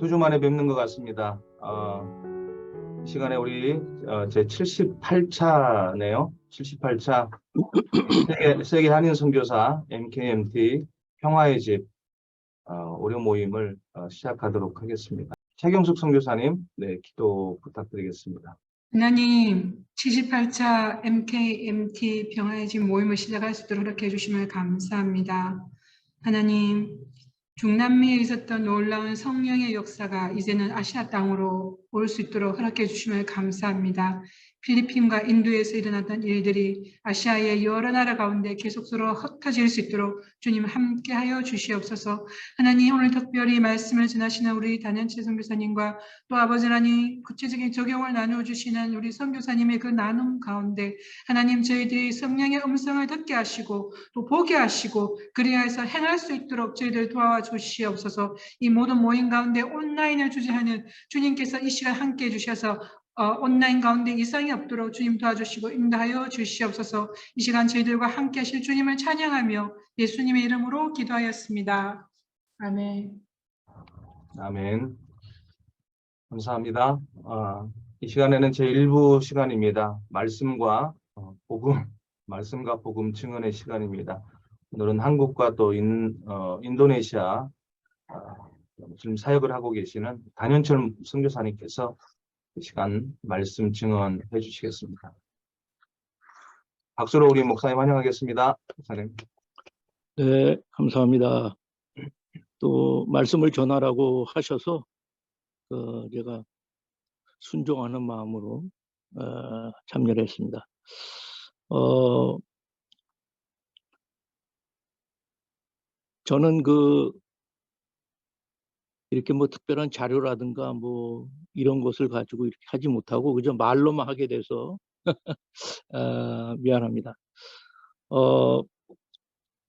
두 주 만에 뵙는 것 같습니다. 이 시간에 우리 제 78차네요. 78차 세계 한인 선교사 MKMT 평화의 집 오려 모임을 시작하도록 하겠습니다. 최경숙 선교사님, 네, 기도 부탁드리겠습니다. 하나님, 78차 MKMT 평화의 집 모임을 시작할 수 있도록 허락해 주심을 감사합니다. 하나님, 중남미에 있었던 놀라운 성령의 역사가 이제는 아시아 땅으로 올 수 있도록 허락해 주심을 감사합니다. 필리핀과 인도에서 일어났던 일들이 아시아의 여러 나라 가운데 계속적으로 흩어질 수 있도록 주님 함께하여 주시옵소서. 하나님, 오늘 특별히 말씀을 전하시는 우리 단연채 선교사님과 또 아버지 하나님 구체적인 적용을 나누어 주시는 우리 선교사님의 그 나눔 가운데 하나님 저희들이 성령의 음성을 듣게 하시고 또 보게 하시고 그리하여서 행할 수 있도록 저희들 도와 주시옵소서. 이 모든 모임 가운데 온라인을 주재하는 주님께서 이 시간 함께해 주셔서 온라인 가운데 이상이 없도록 주님 도와주시고 인도하여 주시옵소서. 이 시간 저희들과 함께 하실 주님을 찬양하며 예수님의 이름으로 기도하였습니다. 아멘. 아멘. 감사합니다. 이 시간에는 제1부 시간입니다. 말씀과 복음 증언의 시간입니다. 오늘은 한국과 또 인도네시아 지금 사역을 하고 계시는 단연철 선교사님께서 이 시간 말씀 증언해 주시겠습니다. 박수로 우리 목사님 환영하겠습니다. 목사님. 네, 감사합니다. 또 말씀을 전하라고 하셔서 제가 순종하는 마음으로 참여를 했습니다. 저는 이렇게 뭐 특별한 자료라든가 뭐 이런 것을 가지고 이렇게 하지 못하고 그저 말로만 하게 돼서 미안합니다.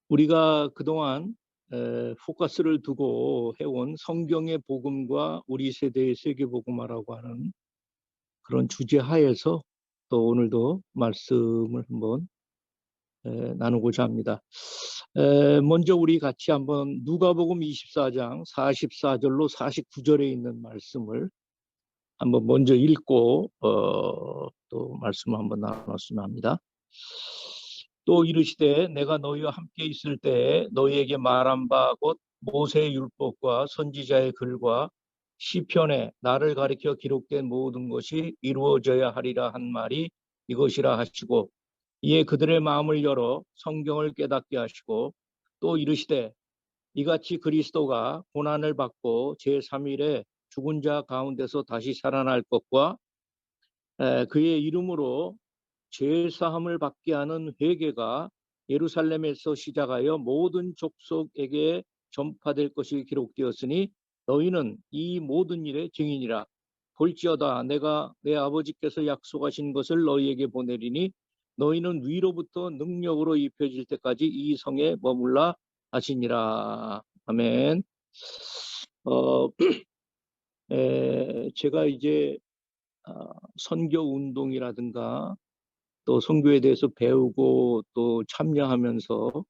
우리가 그동안 포커스를 두고 해온 성경의 복음과 우리 세대의 세계복음화라고 하는 그런 주제 하에서 또 오늘도 말씀을 한번 나누고자 합니다. 먼저 우리 같이 한번 누가복음 24장 44절로 49절에 있는 말씀을 한번 먼저 읽고 또 말씀을 한번 나눴으면 합니다. 또 이르시되 내가 너희와 함께 있을 때에 너희에게 말한 바 곧 모세의 율법과 선지자의 글과 시편에 나를 가리켜 기록된 모든 것이 이루어져야 하리라 한 말이 이것이라 하시고 이에 그들의 마음을 열어 성경을 깨닫게 하시고 또 이르시되 이같이 그리스도가 고난을 받고 제3일에 죽은 자 가운데서 다시 살아날 것과 그의 이름으로 죄사함을 받게 하는 회개가 예루살렘에서 시작하여 모든 족속에게 전파될 것이 기록되었으니 너희는 이 모든 일의 증인이라. 볼지어다 내가 내 아버지께서 약속하신 것을 너희에게 보내리니 너희는 위로부터 능력으로 입혀질 때까지 이 성에 머물라 하시니라. 아멘. 제가 이제 선교 운동이라든가 또 선교에 대해서 배우고 또 참여하면서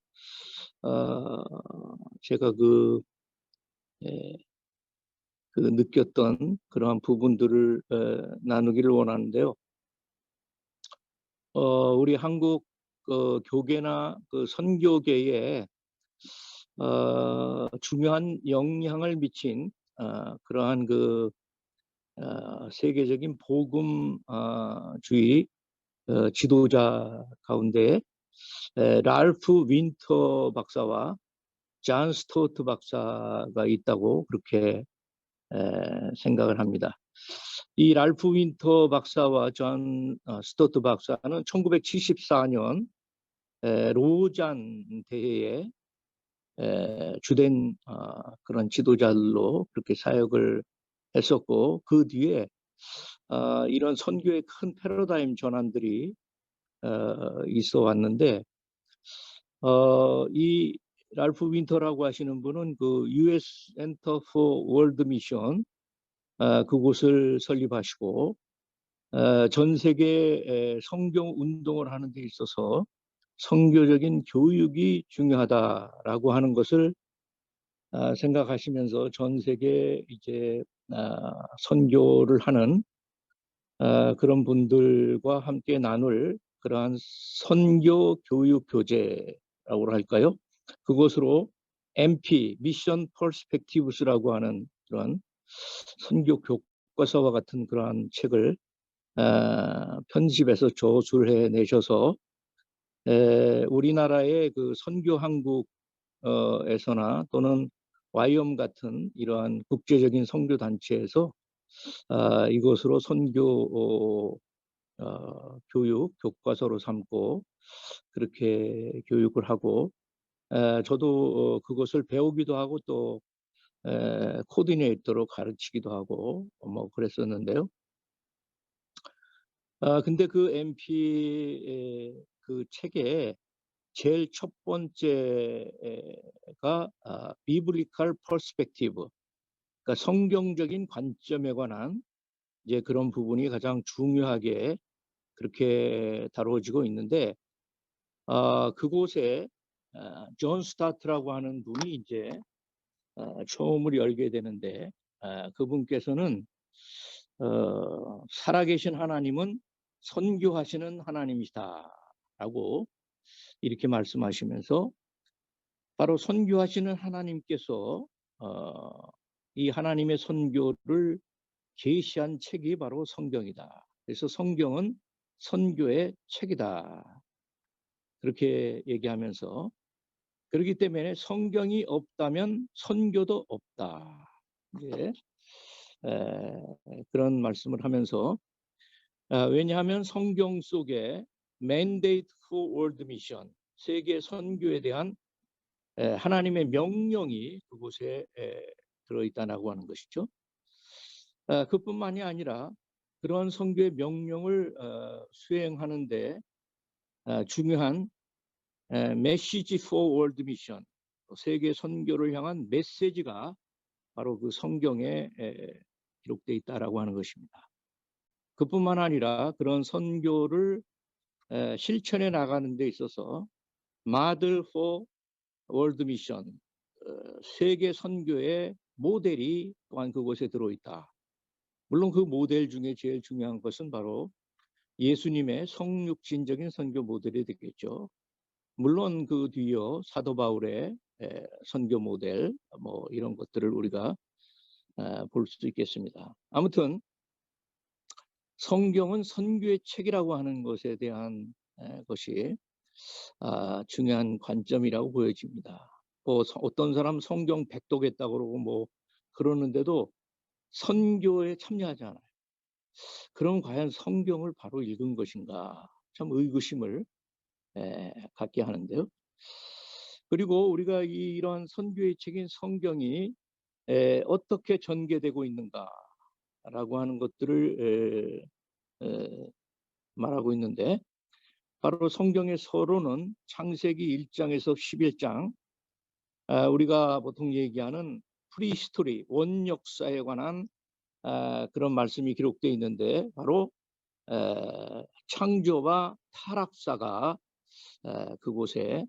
제가 느꼈던 그러한 부분들을 나누기를 원하는데요. 우리 한국 교계나 선교계에 중요한 영향을 미친 그러한 세계적인 복음주의 지도자 가운데 랄프 윈터 박사와 존 스토트 박사가 있다고 그렇게 생각을 합니다. 이 랄프 윈터 박사와 존 스토트 박사는 1974년 로잔 대회에 주된 그런 지도자들로 그렇게 사역을 했었고 그 뒤에 이런 선교의 큰 패러다임 전환들이 있어 왔는데 이 랄프 윈터라고 하시는 분은 US Center for World Mission 그곳을 설립하시고 전 세계 성경 운동을 하는 데 있어서 선교적인 교육이 중요하다라고 하는 것을 생각하시면서 전 세계 이제 선교를 하는 그런 분들과 함께 나눌 그러한 선교 교육 교재라고 할까요? 그것으로 MP, 미션 퍼스펙티브스라고 하는 그런 선교 교과서와 같은 그러한 책을 편집해서 저술해 내셔서 우리나라의 그 선교 한국에서나 또는 YM 같은 이러한 국제적인 선교 단체에서 이것으로 선교 교육 교과서로 삼고 그렇게 교육을 하고 저도 그것을 배우기도 하고 또 코디네이터로 가르치기도 하고 뭐 그랬었는데요. 근데 그 MP 그 책에 제일 첫 번째가 비블리컬 퍼스펙티브, 그러니까 성경적인 관점에 관한 이제 그런 부분이 가장 중요하게 그렇게 다루어지고 있는데 그곳에 존 스타트라고 하는 분이 이제 처음을 열게 되는데 그분께서는 살아계신 하나님은 선교하시는 하나님이시다라고 이렇게 말씀하시면서 바로 선교하시는 하나님께서 이 하나님의 선교를 계시한 책이 바로 성경이다. 그래서 성경은 선교의 책이다. 그렇게 얘기하면서 그렇기 때문에 성경이 없다면 선교도 없다. 이제 그런 말씀을 하면서 왜냐하면 성경 속에 Mandate for World Mission, 세계 선교에 대한 하나님의 명령이 그곳에 들어있다고 하는 것이죠. 그뿐만이 아니라 그런 선교의 명령을 수행하는데 중요한 메시지 for 월드 미션, 세계 선교를 향한 메시지가 바로 그 성경에 기록되어 있다라고 하는 것입니다. 그뿐만 아니라 그런 선교를 실천해 나가는 데 있어서 Model for 월드 미션, 세계 선교의 모델이 또한 그곳에 들어있다. 물론 그 모델 중에 제일 중요한 것은 바로 예수님의 성육신적인 선교 모델이 되겠죠. 물론 그 뒤이어 사도 바울의 선교 모델 뭐 이런 것들을 우리가 볼 수 있겠습니다. 아무튼 성경은 선교의 책이라고 하는 것에 대한 것이 중요한 관점이라고 보여집니다. 뭐 어떤 사람 성경 백독했다고 그러고 뭐 그러는데도 선교에 참여하지 않아요. 그럼 과연 성경을 바로 읽은 것인가? 참 의구심을 갖게 하는데요. 그리고 우리가 이러한 선교의 책인 성경이 어떻게 전개되고 있는가라고 하는 것들을 말하고 있는데 바로 성경의 서론은 창세기 1장에서 11장, 우리가 보통 얘기하는 프리히스토리, 원역사에 관한 그런 말씀이 기록되어 있는데 바로 창조와 타락사가 그곳에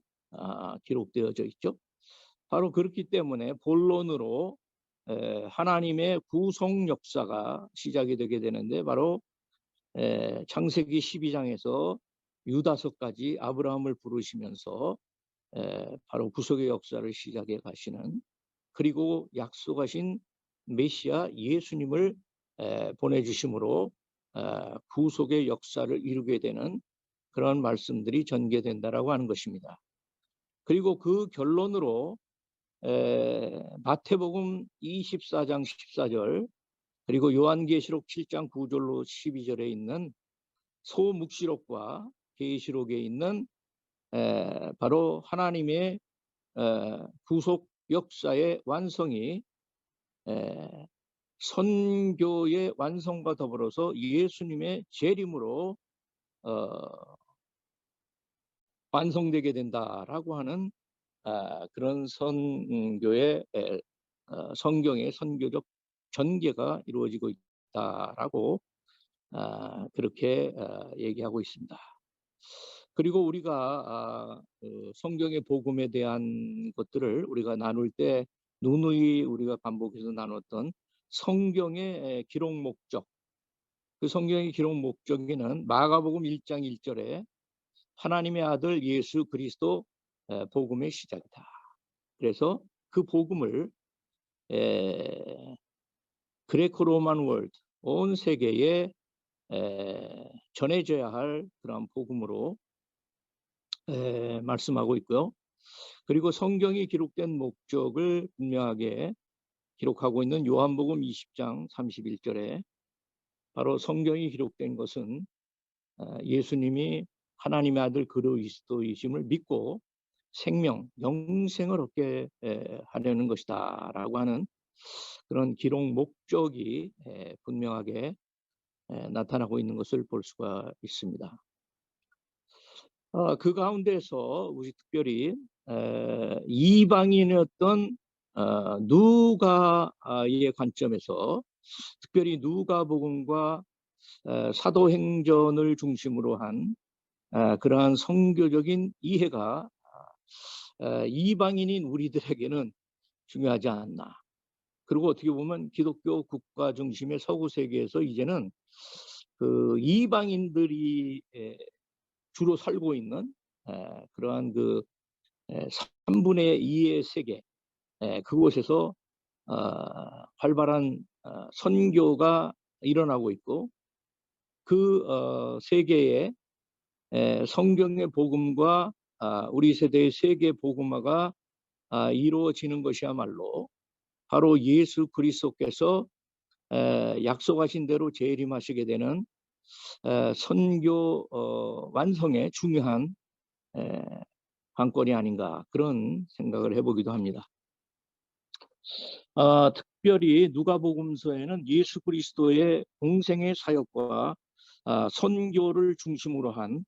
기록되어져 있죠. 바로 그렇기 때문에 본론으로 하나님의 구속 역사가 시작이 되게 되는데 바로 창세기 12장에서 유다서까지 아브라함을 부르시면서 바로 구속의 역사를 시작해 가시는, 그리고 약속하신 메시아 예수님을 보내주심으로 구속의 역사를 이루게 되는 그런 말씀들이 전개된다라고 하는 것입니다. 그리고 그 결론으로 마태복음 24장 14절 그리고 요한계시록 7장 9절로 12절에 있는 소묵시록과 계시록에 있는 바로 하나님의 구속 역사의 완성이 선교의 완성과 더불어서 예수님의 재림으로 완성되게 된다라고 하는 그런 선교의 성경의 선교적 전개가 이루어지고 있다라고 그렇게 얘기하고 있습니다. 그리고 우리가 성경의 복음에 대한 것들을 우리가 나눌 때 누누이 우리가 반복해서 나눴던 성경의 기록 목적, 그 성경의 기록 목적에는 마가복음 1장 1절에 하나님의 아들 예수 그리스도 복음의 시작이다. 그래서 그 복음을 그레코 로만 월드, 온 세계에 전해져야 할 그런 복음으로 말씀하고 있고요. 그리고 성경이 기록된 목적을 분명하게 기록하고 있는 요한복음 20장 31절에 바로 성경이 기록된 것은 예수님이 하나님의 아들 그리스도이심을 믿고 생명, 영생을 얻게 하려는 것이다 라고 하는 그런 기록 목적이 분명하게 나타나고 있는 것을 볼 수가 있습니다. 그 가운데서 우리 특별히 이방인이었던 누가의 관점에서 특별히 누가복음과 사도행전을 중심으로 한 그러한 선교적인 이해가 이방인인 우리들에게는 중요하지 않나. 그리고 어떻게 보면 기독교 국가 중심의 서구 세계에서 이제는 그 이방인들이 주로 살고 있는 그러한 그 3분의 2의 세계, 그곳에서 활발한 선교가 일어나고 있고, 그 세계에 성경의 복음과 우리 세대의 세계 복음화가 이루어지는 것이야말로 바로 예수 그리스도께서 약속하신 대로 재림하시게 되는 선교 완성의 중요한 관건이 아닌가, 그런 생각을 해보기도 합니다. 특별히 누가복음서에는 예수 그리스도의 공생의 사역과 선교를 중심으로 한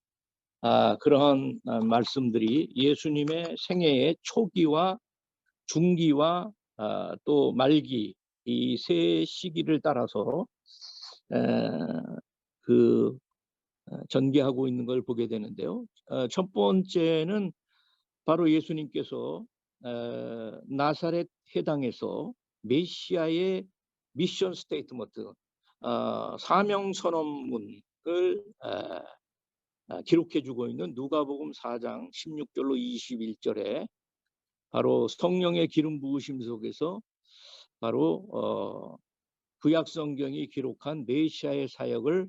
그러한 말씀들이 예수님의 생애의 초기와 중기와 또 말기, 이 세 시기를 따라서 전개하고 있는 걸 보게 되는데요. 첫 번째는 바로 예수님께서 나사렛 해당에서 메시아의 미션 스테이트먼트, 사명 선언문을 기록해주고 있는 누가복음 4장 16절로 21절에 바로 성령의 기름 부으심 속에서 바로 구약 성경이 기록한 메시아의 사역을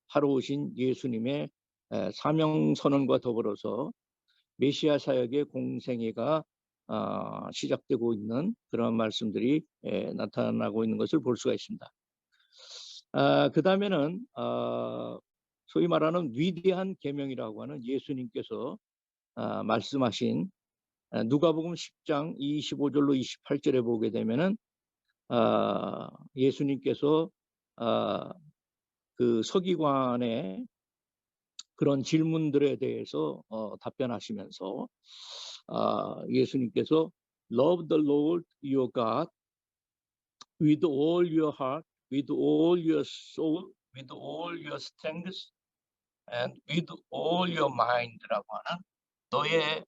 하러 오신 예수님의 사명 선언과 더불어서 메시아 사역의 공생애가 시작되고 있는 그런 말씀들이 나타나고 있는 것을 볼 수가 있습니다. 그 다음에는 소위 말하는 위대한 계명이라고 하는 예수님께서 말씀하신 누가복음 10장 25절로 28절에 보게 되면은 예수님께서 그 서기관의 그런 질문들에 대해서 답변하시면서 예수님께서 Love the Lord your God with all your heart, with all your soul, with all your strength, and with all your mind라고 하는 너의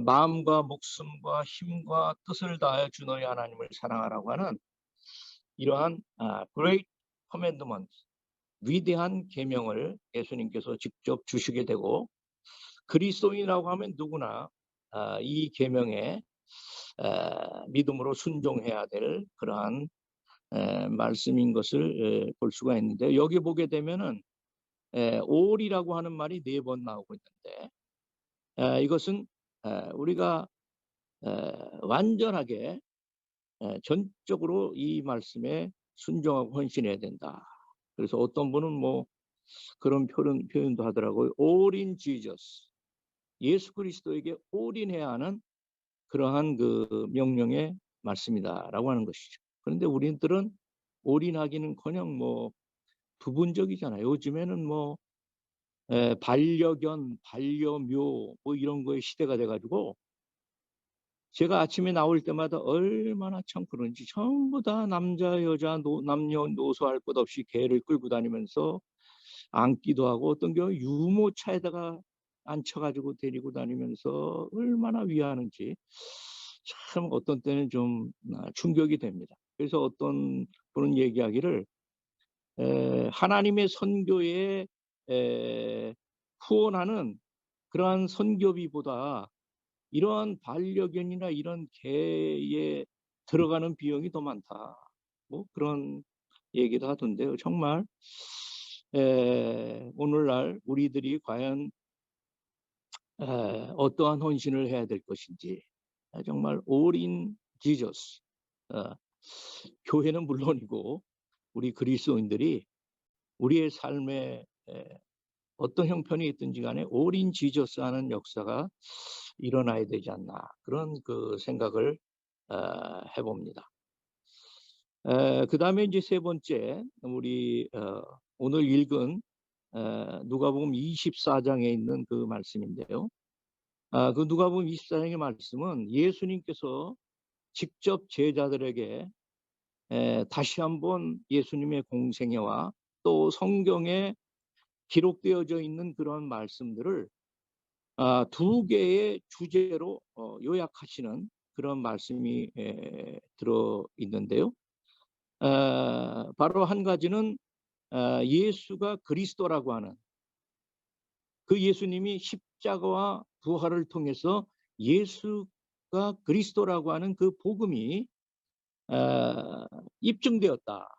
마음과 목숨과 힘과 뜻을 다하여 주 너희 하나님을 사랑하라고 하는 이러한 Great Commandment, 위대한 계명을 예수님께서 직접 주시게 되고, 그리스도인이라고 하면 누구나 이 계명에 믿음으로 순종해야 될 그러한 말씀인 것을 볼 수가 있는데, 여기 보게 되면은 all이라고 하는 말이 4번 나오고 있는데, 이것은 우리가 완전하게 전적으로 이 말씀에 순종하고 헌신해야 된다. 그래서 어떤 분은 뭐 그런 표현도 하더라고요. All in Jesus. 예수 그리스도에게 올인해야 하는 그러한 그 명령의 말씀이다라고 하는 것이죠. 그런데 우리들은 올인하기는커녕 뭐 부분적이잖아요. 요즘에는 뭐 반려견, 반려묘 뭐 이런 거에 시대가 돼가지고, 제가 아침에 나올 때마다 얼마나 참 그런지 전부 다 남자, 여자, 남녀노소 할 것 없이 개를 끌고 다니면서 앉기도 하고, 어떤 경우 유모차에다가 앉혀가지고 데리고 다니면서 얼마나 위하는지 참 어떤 때는 좀 충격이 됩니다. 그래서 어떤 분은 얘기하기를 하나님의 선교에 후원하는 그러한 선교비보다 이러한 반려견이나 이런 개에 들어가는 비용이 더 많다. 뭐 그런 얘기도 하던데요. 정말 오늘날 우리들이 과연 어떠한 헌신을 해야 될 것인지 정말 all in Jesus. 교회는 물론이고 우리 그리스도인들이 우리의 삶에 어떤 형편이 있든지 간에 all in Jesus 하는 역사가 일어나야 되지 않나 그런 그 생각을 해봅니다. 그 다음에 이제 세 번째 우리 오늘 읽은 누가복음 24장에 있는 그 말씀인데요. 그 누가복음 24장의 말씀은 예수님께서 직접 제자들에게 다시 한번 예수님의 공생애와 또 성경에 기록되어져 있는 그런 말씀들을 두 개의 주제로 요약하시는 그런 말씀이 들어 있는데요. 바로 한 가지는 예수가 그리스도라고 하는 그 예수님이 십자가와 부활을 통해서 예수가 그리스도라고 하는 그 복음이 입증되었다.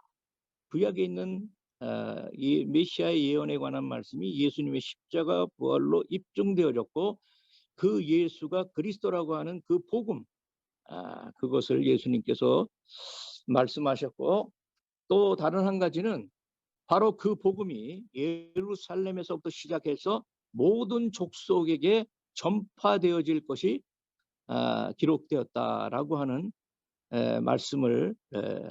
구약에 있는 이 메시아의 예언에 관한 말씀이 예수님의 십자가 부활로 입증되어졌고 그 예수가 그리스도라고 하는 그 복음 그것을 예수님께서 말씀하셨고 또 다른 한 가지는 바로 그 복음이 예루살렘에서부터 시작해서 모든 족속에게 전파되어질 것이 기록되었다라고 하는 말씀을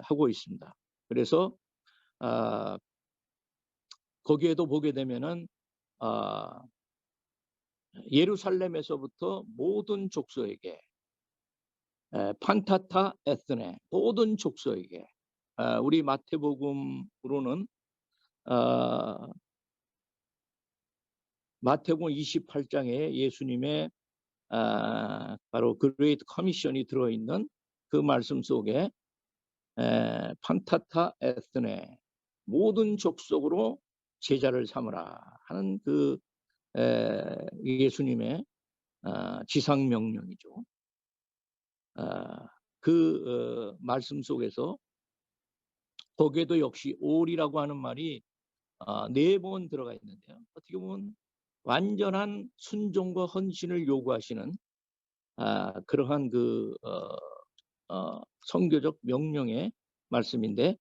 하고 있습니다. 그래서 거기에도 보게 되면은 예루살렘에서부터 모든 족속에게 판타타 에스네 모든 족속에게 우리 마태복음으로는 마태복음 28장에 예수님의 바로 그레이트 커미션이 들어있는 그 말씀 속에 판타타 에스네 모든 족속으로 제자를 삼으라 하는 그 예수님의 지상 명령이죠. 그 말씀 속에서 거기에도 역시 all이라고 하는 말이 4번 들어가 있는데요. 어떻게 보면 완전한 순종과 헌신을 요구하시는 그러한 그 선교적 명령의 말씀인데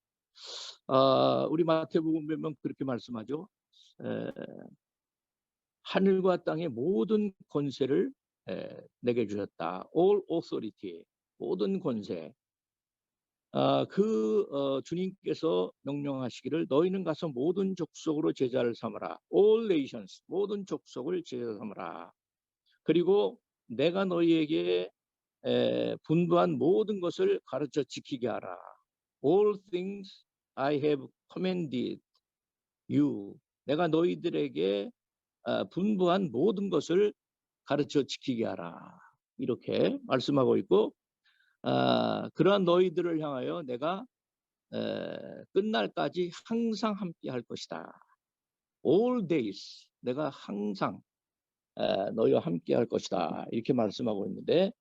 우리 마태복음 보면 그렇게 말씀하죠. 하늘과 땅의 모든 권세를 내게 주셨다. All authority, 모든 권세. 주님께서 명령하시기를 너희는 가서 모든 족속으로 제자를 삼으라. All nations, 모든 족속을 제자 삼으라. 그리고 내가 너희에게 분부한 모든 것을 가르쳐 지키게 하라. All things I have commanded you. 내가 너희들에게 분부한 모든 것을 가르쳐 지키게 하라. 이렇게 말씀하고 있고 그러한 너희들을 향하여 내가 끝날까지 항상 함께 할 것이다. All days 내가 항상 너희와 함께 할 것이다. 이렇게 말씀하고 있는데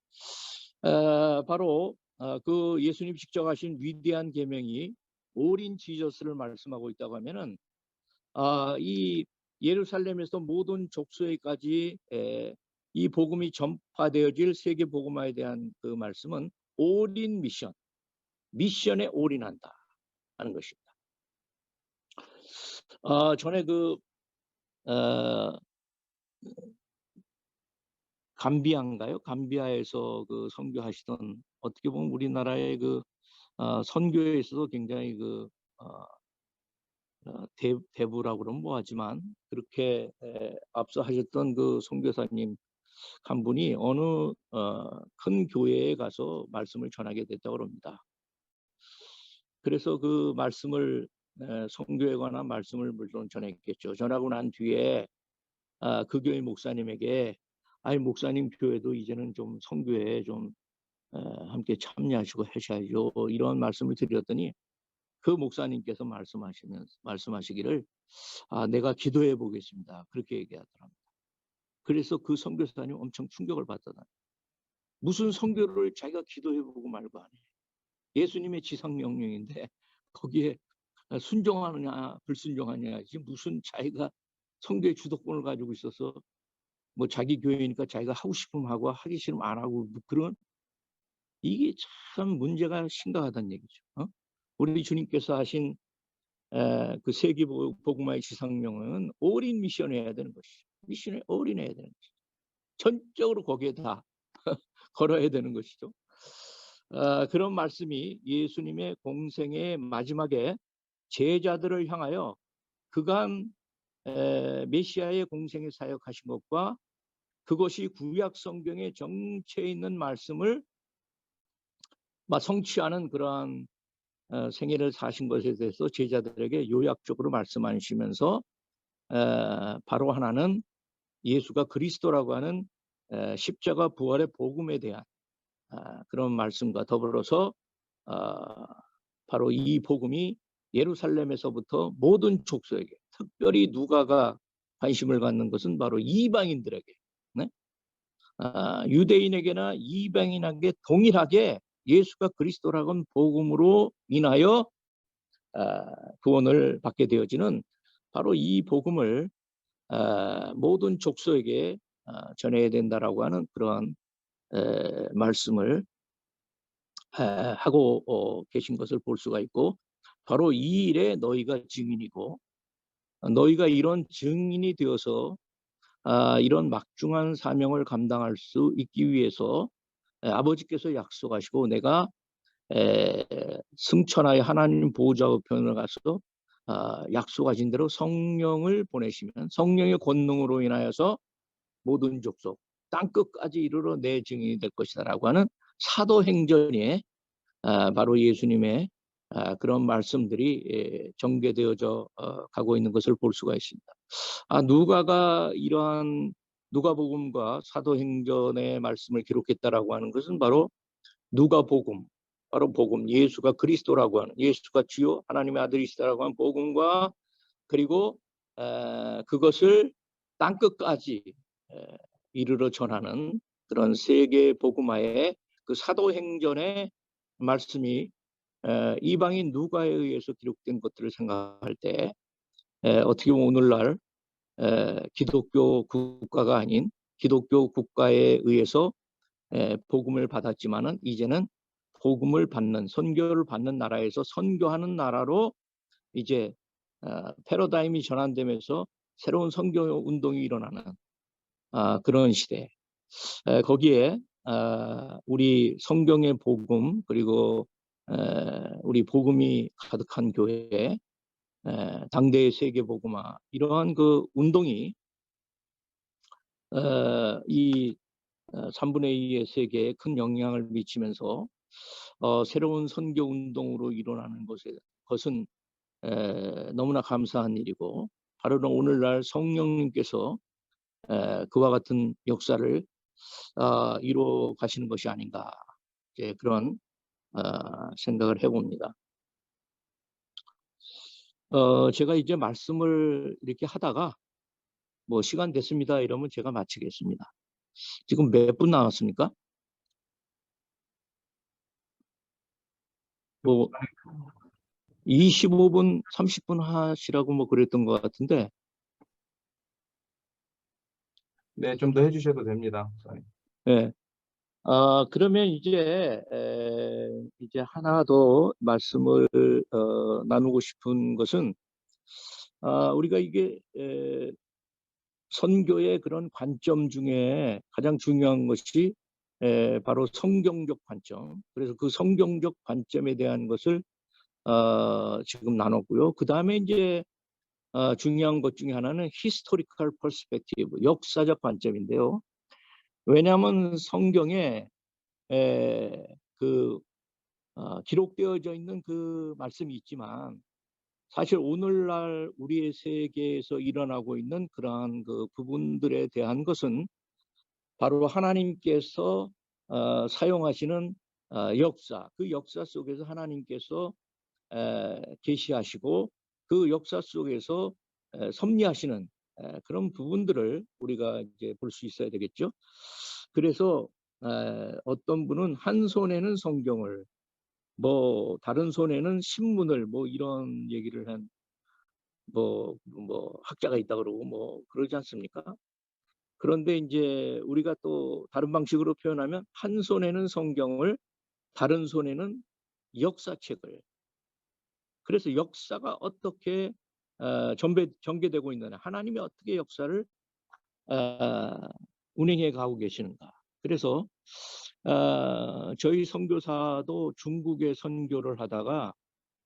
바로 그 예수님 직접 하신 위대한 계명이 All in Jesus를 말씀하고 있다고 하면은 이 예루살렘에서 모든 족속에까지 이 복음이 전파되어질 세계 복음화에 대한 그 말씀은 all in 미션, 미션에 올인한다 하는 것입니다. 전에 그 감비아인가요? 감비아에서 그 선교하시던 어떻게 보면 우리나라의 그 선교에 있어서 굉장히 그 대부라고 그러면 뭐하지만 그렇게 앞서 하셨던 그 선교사님 한 분이 어느 큰 교회에 가서 말씀을 전하게 됐다고 합니다. 그래서 그 말씀을 선교에 관한 말씀을 물론 전했겠죠. 전하고 난 뒤에 그 교회 목사님에게 아니 목사님 교회도 이제는 좀 선교에 좀 함께 참여하시고 하셔야죠. 이런 말씀을 드렸더니 그 목사님께서 말씀하시기를 내가 기도해 보겠습니다. 그렇게 얘기하더랍니다. 그래서 그 선교사님 엄청 충격을 받더라. 무슨 선교를 자기가 기도해 보고 말고 하네. 예수님의 지상 명령인데 거기에 순종하느냐 불순종하느냐, 무슨 자기가 선교의 주도권을 가지고 있어서 뭐 자기 교회니까 자기가 하고 싶으면 하고 하기 싫으면 안 하고, 뭐 그런, 이게 참 문제가 심각하다는 얘기죠. 우리 주님께서 하신 그 세계 복음화의 지상명은 올인 미션 해야 되는 것이죠. 미션에 올인해야 되는 것이죠. 전적으로 거기에 다 걸어야 되는 것이죠. 그런 말씀이 예수님의 공생의 마지막에 제자들을 향하여 그간 메시아의 공생에 사역하신 것과 그것이 구약 성경의 정체에 있는 말씀을 성취하는 그러한 생애를 사신 것에 대해서 제자들에게 요약적으로 말씀하시면서 바로 하나는 예수가 그리스도라고 하는 십자가 부활의 복음에 대한 그런 말씀과 더불어서 바로 이 복음이 예루살렘에서부터 모든 족속에게, 특별히 누가가 관심을 갖는 것은 바로 이방인들에게, 네? 유대인에게나 이방인에게 동일하게 예수가 그리스도라는 복음으로 인하여 구원을 받게 되어지는 바로 이 복음을 모든 족속에게 전해야 된다라고 하는 그러한 말씀을 하고 계신 것을 볼 수가 있고, 바로 이 일에 너희가 증인이고, 너희가 이런 증인이 되어서 이런 막중한 사명을 감당할 수 있기 위해서 아버지께서 약속하시고 내가 승천하여 하나님 보호자 우편을 가서 약속하신 대로 성령을 보내시면 성령의 권능으로 인하여서 모든 족속 땅끝까지 이르러 내 증인이 될 것이다 라고 하는 사도행전에 바로 예수님의 그런 말씀들이 전개되어져 가고 있는 것을 볼 수가 있습니다. 누가가 이러한 누가복음과 사도행전의 말씀을 기록했다라고 하는 것은 바로 누가복음, 바로 복음, 예수가 그리스도라고 하는, 예수가 주요 하나님의 아들이시다라고 하는 복음과, 그리고 그것을 땅끝까지 이르러 전하는 그런 세계 복음화의 그 사도행전의 말씀이 이방인 누가에 의해서 기록된 것들을 생각할 때 어떻게 보면 오늘날 기독교 국가가 아닌 기독교 국가에 의해서 복음을 받았지만은 이제는 복음을 받는, 선교를 받는 나라에서 선교하는 나라로 이제 패러다임이 전환되면서 새로운 선교 운동이 일어나는 그런 시대. 거기에 우리 성경의 복음, 그리고 우리 복음이 가득한 교회, 당대의 세계 복음화, 이러한 그 운동이 이 3분의 2의 세계에 큰 영향을 미치면서 새로운 선교 운동으로 일어나는 것은 너무나 감사한 일이고, 바로 오늘날 성령님께서 그와 같은 역사를 이루어 가시는 것이 아닌가, 그런 생각을 해봅니다. 제가 이제 말씀을 이렇게 하다가 뭐 시간 됐습니다 이러면 제가 마치겠습니다. 지금 몇 분 남았습니까? 뭐 25분, 30분 하시라고 뭐 그랬던 것 같은데. 네, 좀 더 해주셔도 됩니다. 네. 그러면 이제 하나 더 말씀을 나누고 싶은 것은 우리가 이게 선교의 그런 관점 중에 가장 중요한 것이 바로 성경적 관점. 그래서 그 성경적 관점에 대한 것을 지금 나눴고요. 그 다음에 이제 중요한 것 중에 하나는 historical perspective, 역사적 관점인데요. 왜냐하면 성경에 기록되어져 있는 그 말씀이 있지만 사실 오늘날 우리의 세계에서 일어나고 있는 그러한 그 부분들에 대한 것은 바로 하나님께서 사용하시는 역사, 그 역사 속에서 하나님께서 계시하시고 그 역사 속에서 섭리하시는 그런 부분들을 우리가 이제 볼 수 있어야 되겠죠. 그래서 어떤 분은 한 손에는 성경을, 뭐 다른 손에는 신문을, 뭐 이런 얘기를 한 뭐 학자가 있다 그러고 뭐 그러지 않습니까? 그런데 이제 우리가 또 다른 방식으로 표현하면 한 손에는 성경을, 다른 손에는 역사책을. 그래서 역사가 어떻게 전개되고 있느냐, 하나님이 어떻게 역사를 운행해 가고 계시는가. 그래서 저희 선교사도 중국에 선교를 하다가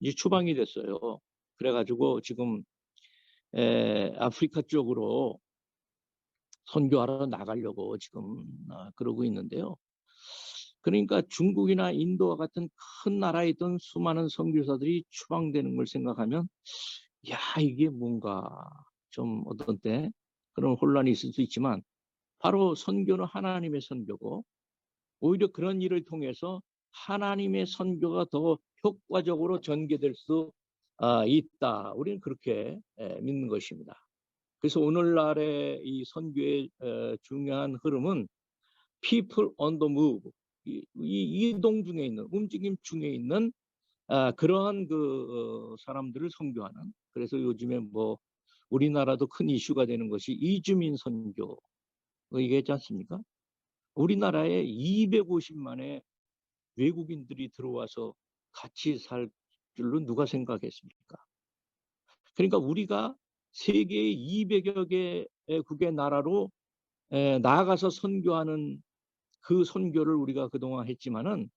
이제 추방이 됐어요. 그래가지고 지금 아프리카 쪽으로 선교하러 나가려고 지금 그러고 있는데요. 그러니까 중국이나 인도와 같은 큰 나라에 있던 수많은 선교사들이 추방되는 걸 생각하면, 야, 이게 뭔가 좀 어떤 때 그런 혼란이 있을 수 있지만, 바로 선교는 하나님의 선교고, 오히려 그런 일을 통해서 하나님의 선교가 더 효과적으로 전개될 수 있다. 우리는 그렇게 믿는 것입니다. 그래서 오늘날의 이 선교의 중요한 흐름은 people on the move, 이 이동 중에 있는, 움직임 중에 있는 그러한 그 사람들을 선교하는. 그래서 요즘에 뭐 우리나라도 큰 이슈가 되는 것이 이주민 선교, 얘기했지 않습니까? 우리나라에 250만의 외국인들이 들어와서 같이 살 줄로 누가 생각했습니까? 그러니까 우리가 세계 200여 개국의 나라로 나아가서 선교하는 그 선교를 우리가 그동안 했지만은,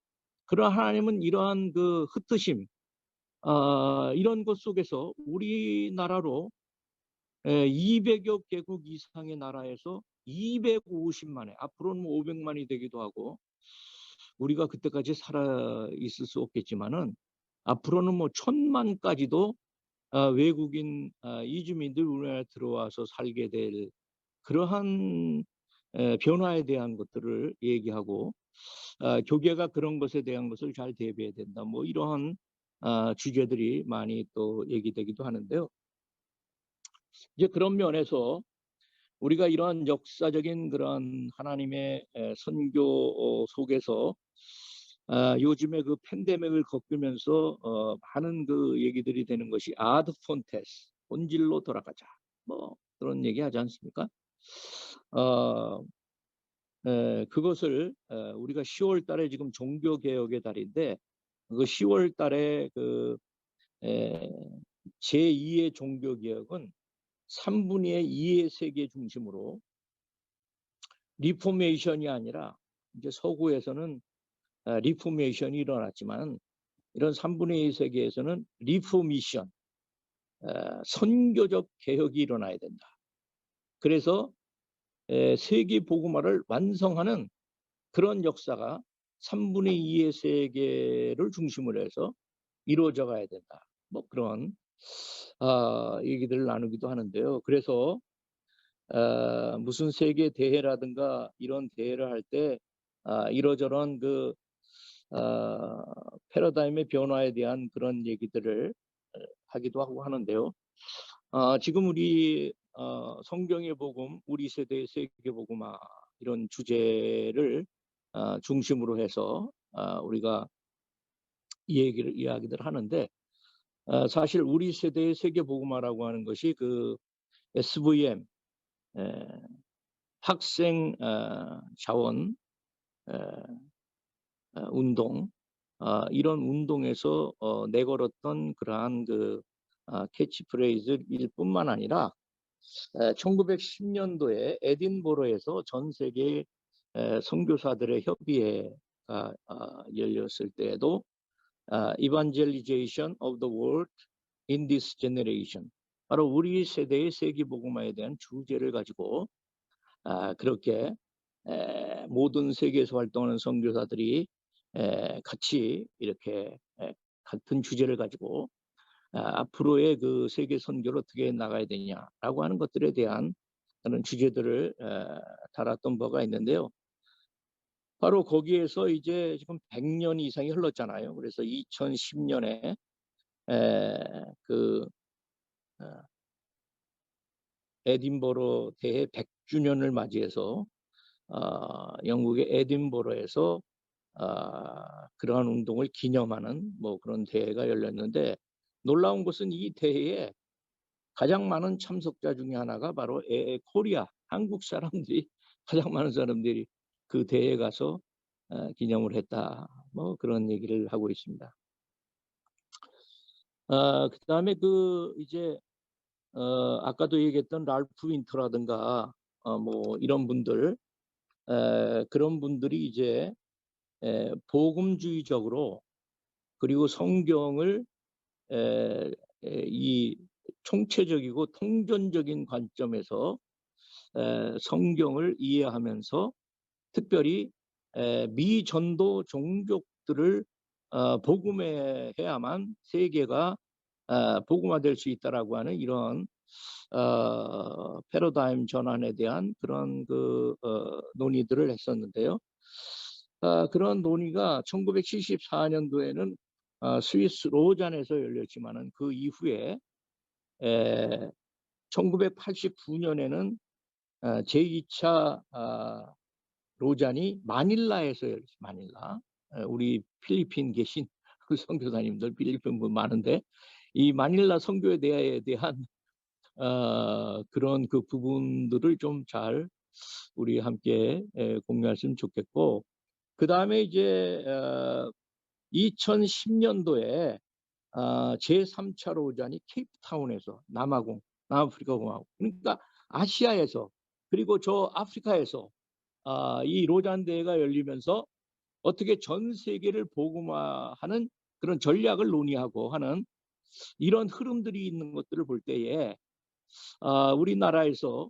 그러나 하나님은 이러한 그 흩트심, 이런 것 속에서 우리나라로 200여 개국 이상의 나라에서 250만에, 앞으로는 뭐 500만이 되기도 하고, 우리가 그때까지 살아 있을 수 없겠지만은 앞으로는 뭐 1000만까지도 외국인 이주민들 우리나라에 들어와서 살게 될 그러한 변화에 대한 것들을 얘기하고, 교계가 그런 것에 대한 것을 잘 대비해야 된다. 뭐 이러한 주제들이 많이 또 얘기되기도 하는데요. 이제 그런 면에서 우리가 이러한 역사적인 그런 하나님의 선교 속에서 요즘에 그 팬데믹을 겪으면서 많은 그 얘기들이 되는 것이 아드 폰테스, 본질로 돌아가자, 뭐 그런 얘기 하지 않습니까? 그것을 우리가 10월 달에 지금 종교개혁의 달인데, 그 10월 달에 그 제2의 종교개혁은 3분의 2의 세계 중심으로, 리포메이션이 아니라, 이제 서구에서는 리포메이션이 일어났지만 이런 3분의 2 세계에서는 리포미션, 선교적 개혁이 일어나야 된다. 그래서 세계 복음화를 완성하는 그런 역사가 3분의 2의 세계를 중심으로 해서 이루어져 가야 된다. 뭐 그런 얘기들을 나누기도 하는데요. 그래서 무슨 세계 대회라든가 이런 대회를 할 때 이러저런 그 패러다임의 변화에 대한 그런 얘기들을 하기도 하고 하는데요. 지금 우리 성경의 복음, 우리 세대의 세계 복음화, 이런 주제를 중심으로 해서 우리가 이야기들 하는데, 사실 우리 세대의 세계 복음화라고 하는 것이 그 SVM, 학생 자원 운동, 이런 운동에서 내걸었던 그러한 그 캐치프레이즈일 뿐만 아니라 1910년도에 에딘버러에서 전 세계 선교사들의 협의회가 열렸을 때에도 Evangelization of the World in this Generation, 바로 우리 세대의 세계복음화에 대한 주제를 가지고 그렇게 모든 세계에서 활동하는 선교사들이 같이 이렇게 같은 주제를 가지고 앞으로의 그 세계 선교를 어떻게 나가야 되냐라고 하는 것들에 대한 그런 주제들을 다뤘던 바가 있는데요. 바로 거기에서 이제 지금 100년 이상이 흘렀잖아요. 그래서 2010년에 그 에딘버러 대회 100주년을 맞이해서 영국의 에딘버러에서 그러한 운동을 기념하는 뭐 그런 대회가 열렸는데, 놀라운 것은 이 대회에 가장 많은 참석자 중에 하나가 바로 코리아, 한국 사람들이 가장 많은 사람들이 그 대회에 가서 기념을 했다. 뭐 그런 얘기를 하고 있습니다. 그다음에 이제 아까도 얘기했던 랄프 윈터라든가 뭐 이런 분들, 그런 분들이 이제 복음주의적으로, 그리고 성경을 이 총체적이고 통전적인 관점에서 성경을 이해하면서, 특별히 미전도 종족들을 복음해야만 세계가 복음화될 수 있다라고 하는 이런 패러다임 전환에 대한 그런 논의들을 했었는데요. 그런 논의가 1974년도에는 스위스 로잔에서 열렸지만은, 그 이후에 1989년에는 제2차 로잔이 마닐라에서 열렸어요. 마닐라. 우리 필리핀 계신 그 선교사님들, 필리핀 분 많은데, 이 마닐라 선교에 대한 그런 그 부분들을 좀 잘 우리 함께 공유했으면 좋겠고, 그 다음에 이제 2010년도에 제3차 로잔이 케이프타운에서, 남아프리카 공화국, 그러니까 아시아에서, 그리고 저 아프리카에서 이 로잔 대회가 열리면서 어떻게 전 세계를 복음화하는 그런 전략을 논의하고 하는 이런 흐름들이 있는 것들을 볼 때에 우리나라에서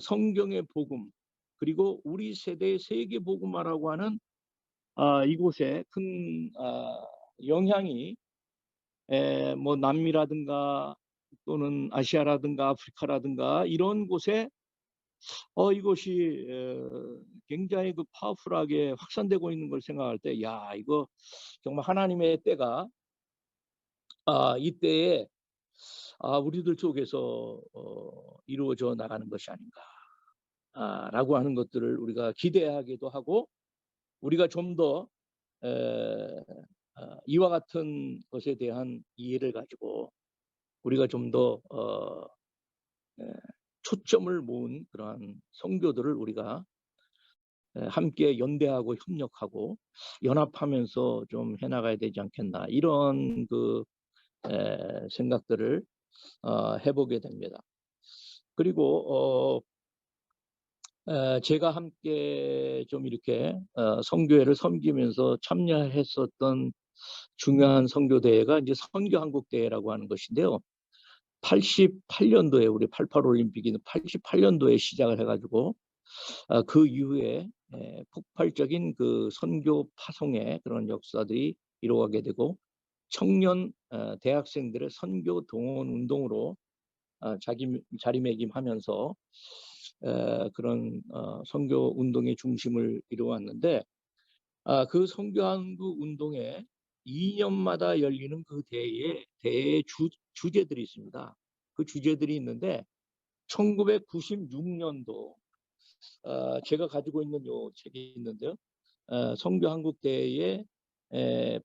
성경의 복음, 그리고 우리 세대의 세계 복음화라고 하는 이곳에 큰 영향이 뭐 남미라든가 또는 아시아라든가 아프리카라든가 이런 곳에 이것이 굉장히 파워풀하게 확산되고 있는 걸 생각할 때, 야, 이거 정말 하나님의 때가 이때에 우리들 쪽에서 이루어져 나가는 것이 아닌가 라고 하는 것들을 우리가 기대하기도 하고, 우리가 좀 더 이와 같은 것에 대한 이해를 가지고 우리가 좀 더 초점을 모은 그러한 선교들을 우리가 함께 연대하고 협력하고 연합하면서 좀 해나가야 되지 않겠나, 이런 생각들을 해보게 됩니다. 그리고 제가 함께 좀 이렇게 선교회를 섬기면서 참여했었던 중요한 선교대회가 이제 선교한국대회라고 하는 것인데요. 88년도에 우리 88 올림픽이 88년도에 시작을 해가지고 그 이후에 폭발적인 그 선교 파송의 그런 역사들이 이루어가게 되고, 청년 대학생들의 선교 동원 운동으로 자리매김하면서 그런 선교 운동의 중심을 이루어왔는데, 그 선교한국 운동에 2년마다 열리는 그 대회의 주제들이 있습니다. 그 주제들이 있는데, 1996년도 제가 가지고 있는 요 책이 있는데요. 선교한국대회의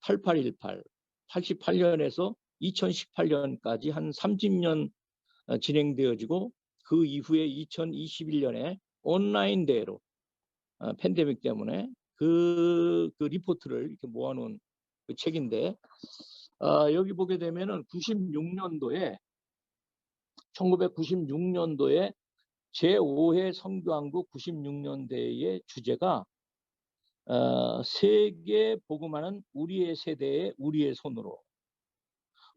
8818, 88년에서 2018년까지 한 30년 진행되어지고, 그 이후에 2021년에 온라인 대회로 팬데믹 때문에 그 리포트를 이렇게 모아놓은 그 책인데, 여기 보게 되면은 1996년도에 제5회 선교한국 96년대의 주제가 세계 복음화는 우리의 세대의 우리의 손으로,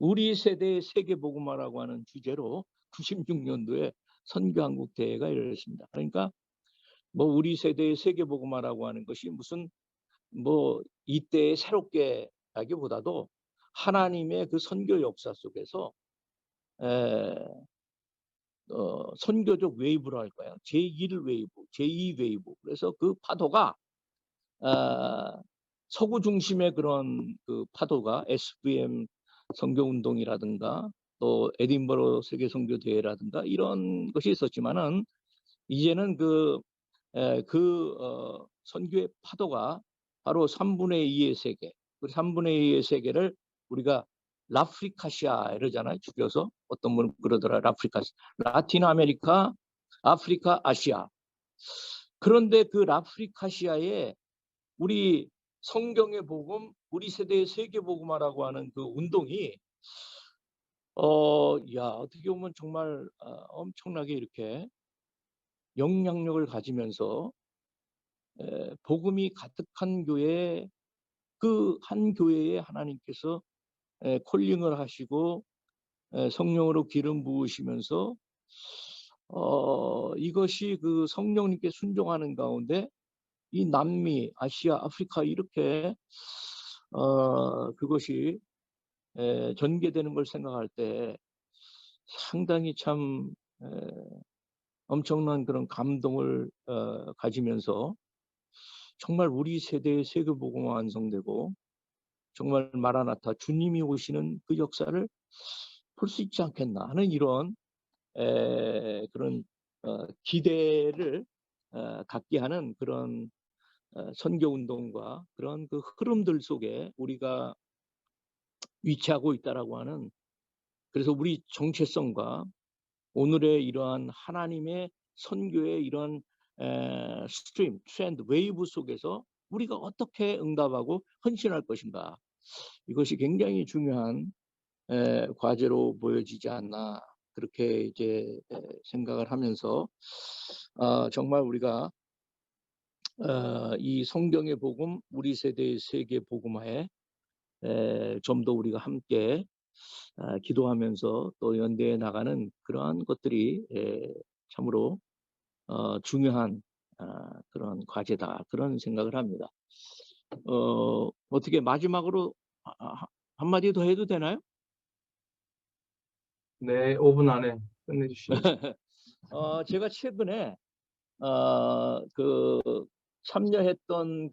우리 세대의 세계 복음화라고 하는 주제로 96년도에 선교한국 대회가 열렸습니다. 그러니까 뭐 우리 세대의 세계 복음화라고 하는 것이 무슨 뭐 이때에 새롭게라기보다도 하나님의 그 선교 역사 속에서 선교적 웨이브로 할까요? 제1 웨이브, 제2 웨이브. 그래서 그 파도가 서구 중심의 그런 그 파도가 SVM 선교운동이라든가 또 에딘버러 세계 선교대회라든가 이런 것이 있었지만은 이제는 선교의 파도가 바로 3분의 2의 세계, 그 3분의 2의 세계를 우리가 라프리카시아 이러잖아요. 줄여서 어떤 분은 그러더라. 라틴 아메리카, 아프리카, 아시아. 그런데 그 라프리카시아에 우리 성경의 복음, 우리 세대의 세계 복음화라고 하는 그 운동이 어떻게 보면 정말 엄청나게 이렇게 영향력을 가지면서 복음이 가득한 교회, 그 한 교회에 하나님께서 콜링을 하시고 성령으로 기름 부으시면서 이것이 그 성령님께 순종하는 가운데 이 남미, 아시아, 아프리카 이렇게 그것이 전개되는 걸 생각할 때 상당히 참 엄청난 그런 감동을 가지면서 정말 우리 세대의 세계복음화 완성되고 정말 마라나타 주님이 오시는 그 역사를 볼 수 있지 않겠나 하는 이런 그런 기대를 갖게 하는 그런 선교운동과 그런 그 흐름들 속에 우리가 위치하고 있다라고 하는, 그래서 우리 정체성과 오늘의 이러한 하나님의 선교의 이런 스트림, 트렌드, 웨이브 속에서 우리가 어떻게 응답하고 헌신할 것인가, 이것이 굉장히 중요한 과제로 보여지지 않나 그렇게 이제 생각을 하면서 정말 우리가 이 성경의 복음, 우리 세대의 세계 복음화에 좀 더 우리가 함께 기도하면서 또 연대해 나가는 그러한 것들이 참으로 중요한 그런 과제다, 그런 생각을 합니다. 어떻게 마지막으로 한마디 더 해도 되나요? 네, 5분 안에 끝내주시죠. 제가 최근에 그 참여했던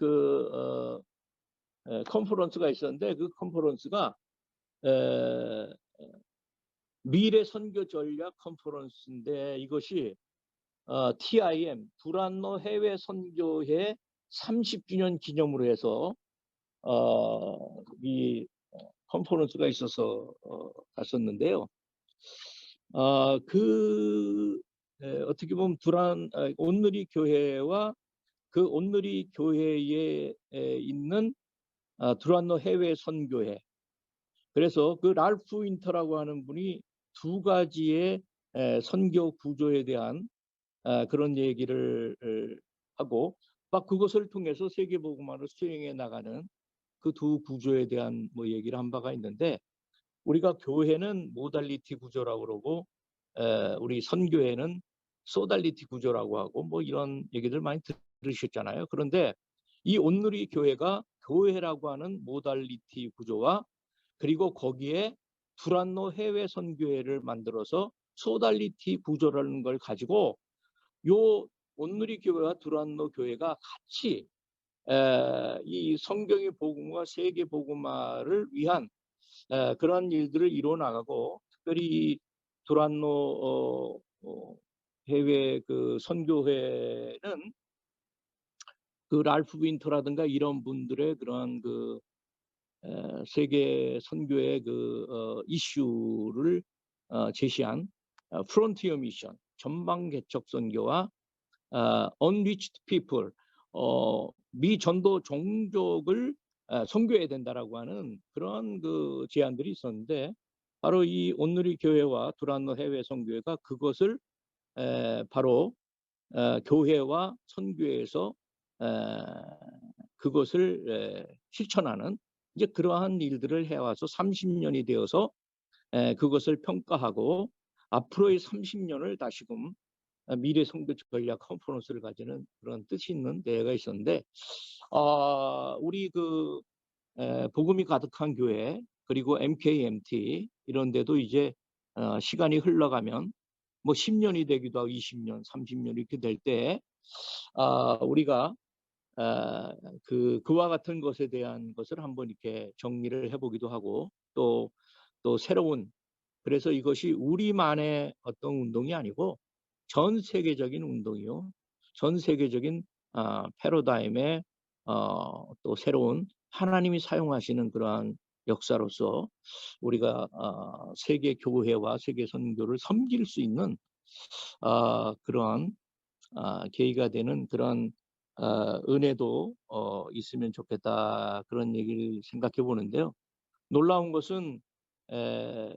컨퍼런스가 있었는데 그 컨퍼런스가 미래 선교 전략 컨퍼런스인데 이것이 TIM 두란노 해외 선교회 30주년 기념으로 해서 이 컨퍼런스가 있어서 갔었는데요. 어떻게 보면 온누리 교회와 그 온누리 교회에 있는 두란노 해외 선교회, 그래서 그 랄프 윈터라고 하는 분이 두 가지의 선교 구조에 대한 그런 얘기를 하고 막 그것을 통해서 세계복음화를 수행해 나가는 그 두 구조에 대한 뭐 얘기를 한 바가 있는데, 우리가 교회는 모달리티 구조라고 그러고 우리 선교회는 소달리티 구조라고 하고 뭐 이런 얘기들 많이 들으셨잖아요. 그런데 이 온누리 교회가 교회라고 하는 모달리티 구조와 그리고 거기에 두란노 해외 선교회를 만들어서 소달리티 구조라는 걸 가지고 요 온누리 교회와 두란노 교회가 같이 이 성경의 복음과 세계 복음화를 위한 그런 일들을 이루어 나가고, 특별히 두란노 해외 그 선교회는 그 랄프 윈터라든가 이런 분들의 그런 그 세계 선교의 그 이슈를 제시한 프론티어 미션, 전방 개척 선교와 unreached people, 미전도 종족을 선교해야 된다라고 하는 그런 그 제안들이 있었는데, 바로 이 온누리 교회와 두란노 해외 선교회가 그것을 바로 교회와 선교회에서 그것을 실천하는 이제 그러한 일들을 해와서 30년이 되어서 그것을 평가하고 앞으로의 30년을 다시금 미래 선교 전략 컨퍼런스를 가지는 그런 뜻이 있는 대회가 있었는데, 우리 그 복음이 가득한 교회 그리고 MKMT 이런 데도 이제 시간이 흘러가면 뭐 10년이 되기도 하고 20년, 30년 이렇게 될 때 우리가 그와 같은 것에 대한 것을 한번 이렇게 정리를 해보기도 하고 또 새로운 그래서 이것이 우리만의 어떤 운동이 아니고 전 세계적인 운동이요. 전 세계적인 패러다임의 또 새로운 하나님이 사용하시는 그러한 역사로서 우리가 세계 교회와 세계 선교를 섬길 수 있는 그러한 계기가 되는 그런 은혜도 있으면 좋겠다 그런 얘기를 생각해 보는데요. 놀라운 것은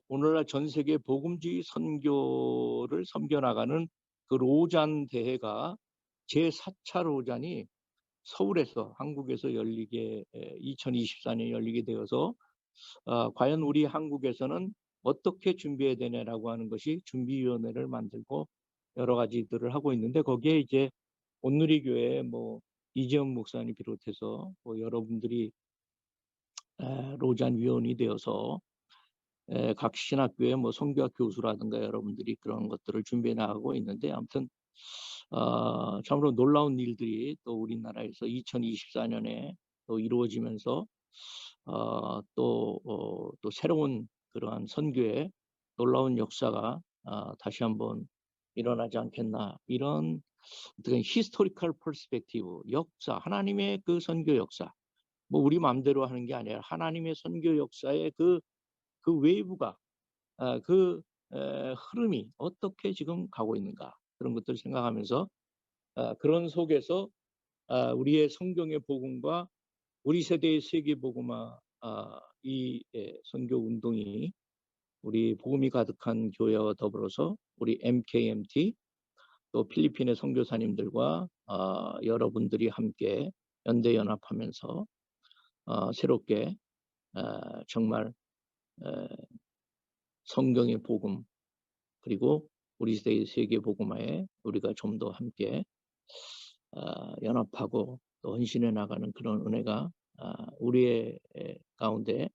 오늘날 전 세계 복음주의 선교를 섬겨나가는 그 로잔 대회가 제4차 로잔이 서울에서 한국에서 열리게 2024년에 열리게 되어서 과연 우리 한국에서는 어떻게 준비해야 되냐라고 하는 것이 준비위원회를 만들고 여러 가지들을 하고 있는데 거기에 이제 온누리교회 뭐 이재영 목사님 비롯해서 뭐 여러분들이 로잔 위원이 되어서 각 신학교의 뭐 성교학 교수라든가 여러분들이 그런 것들을 준비해 나가고 있는데 아무튼 참으로 놀라운 일들이 또 우리나라에서 2024년에 또 이루어지면서 또 새로운 그러한 선교의 놀라운 역사가 다시 한번 일어나지 않겠나 이런 어떤 히스토리컬 퍼스펙티브 역사 하나님의 그 선교 역사 뭐 우리 마음대로 하는 게 아니라 하나님의 선교 역사의 그 웨이브가 흐름이 어떻게 지금 가고 있는가 그런 것들을 생각하면서 그런 속에서 우리의 성경의 복음과 우리 세대의 세계 복음화 이 선교 운동이 우리 복음이 가득한 교회와 더불어서 우리 MKMT 또 필리핀의 선교사님들과 여러분들이 함께 연대 연합하면서 새롭게 정말 성경의 복음 그리고 우리 세대의 세계 복음화에 우리가 좀 더 함께 연합하고 또 헌신해 나가는 그런 은혜가 우리의 가운데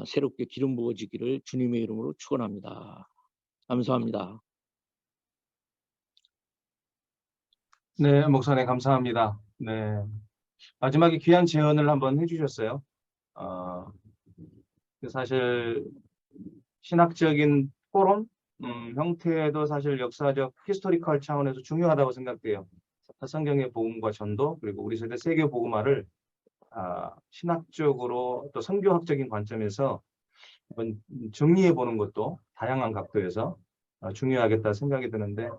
새롭게 기름 부어지기를 주님의 이름으로 축원합니다. 감사합니다. 네, 목사님 감사합니다. 네, 마지막에 귀한 제언을 한번 해주셨어요. 사실 신학적인 포럼 형태도 사실 역사적 히스토리컬 차원에서 중요하다고 생각돼요. 성경의 복음과 전도 그리고 우리 세대 세계 복음화를 신학적으로 또 선교학적인 관점에서 한번 정리해 보는 것도 다양한 각도에서 중요하겠다 생각이 드는데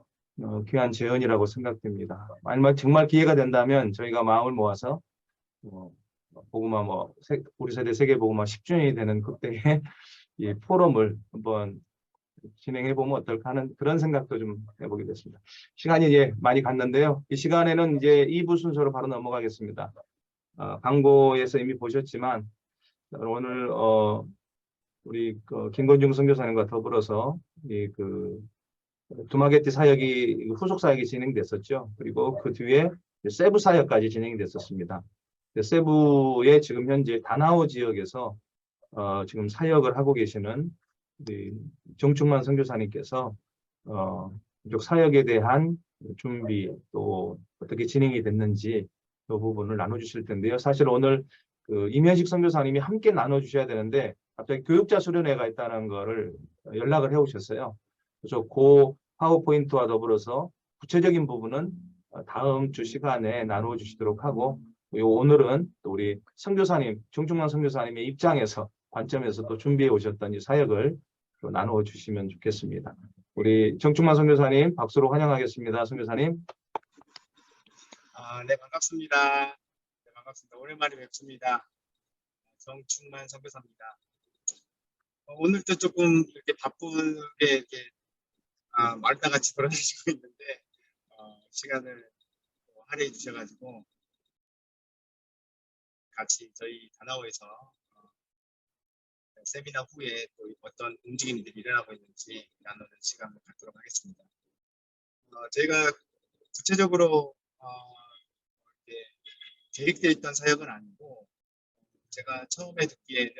귀한 제언이라고 생각됩니다. 만약 정말 기회가 된다면 저희가 마음을 모아서 복음화 우리 세대 세계 복음화 10주년이 되는 그때에 이 포럼을 한번 진행해 보면 어떨까 하는 그런 생각도 좀 해보게 됐습니다. 시간이 이제 많이 갔는데요. 이 시간에는 이제 2부 순서로 바로 넘어가겠습니다. 광고에서 이미 보셨지만 오늘 우리 김건중 선교사님과 더불어서 두마게티 사역이 후속 사역이 진행됐었죠. 그리고 그 뒤에 세부 사역까지 진행이 됐었습니다. 세부의 지금 현재 다나오 지역에서 지금 사역을 하고 계시는 정충만 선교사님께서 이쪽 사역에 대한 준비 또 어떻게 진행이 됐는지 그 부분을 나눠주실 텐데요. 사실 오늘 임현식 선교사님이 함께 나눠주셔야 되는데 갑자기 교육자 수련회가 있다는 거를 연락을 해오셨어요. 그래서 그 파워포인트와 더불어서 구체적인 부분은 다음 주 시간에 나누어 주시도록 하고 오늘은 또 우리 선교사님 정충만 선교사님의 입장에서 관점에서 또 준비해 오셨던 이 사역을 또 나누어 주시면 좋겠습니다. 우리 정충만 선교사님 박수로 환영하겠습니다. 선교사님. 네, 반갑습니다. 네, 반갑습니다. 오랜만에 뵙습니다. 정충만 선교사입니다. 오늘도 조금 이렇게 바쁘게 이렇게 말다 같이 돌아다니고 있는데 시간을 할애해 주셔가지고 같이 저희 다나오에서 세미나 후에 또 어떤 움직임들이 일어나고 있는지 나누는 시간을 갖도록 하겠습니다. 저희가 구체적으로 이렇게 계획되어 있던 사역은 아니고 제가 처음에 듣기에는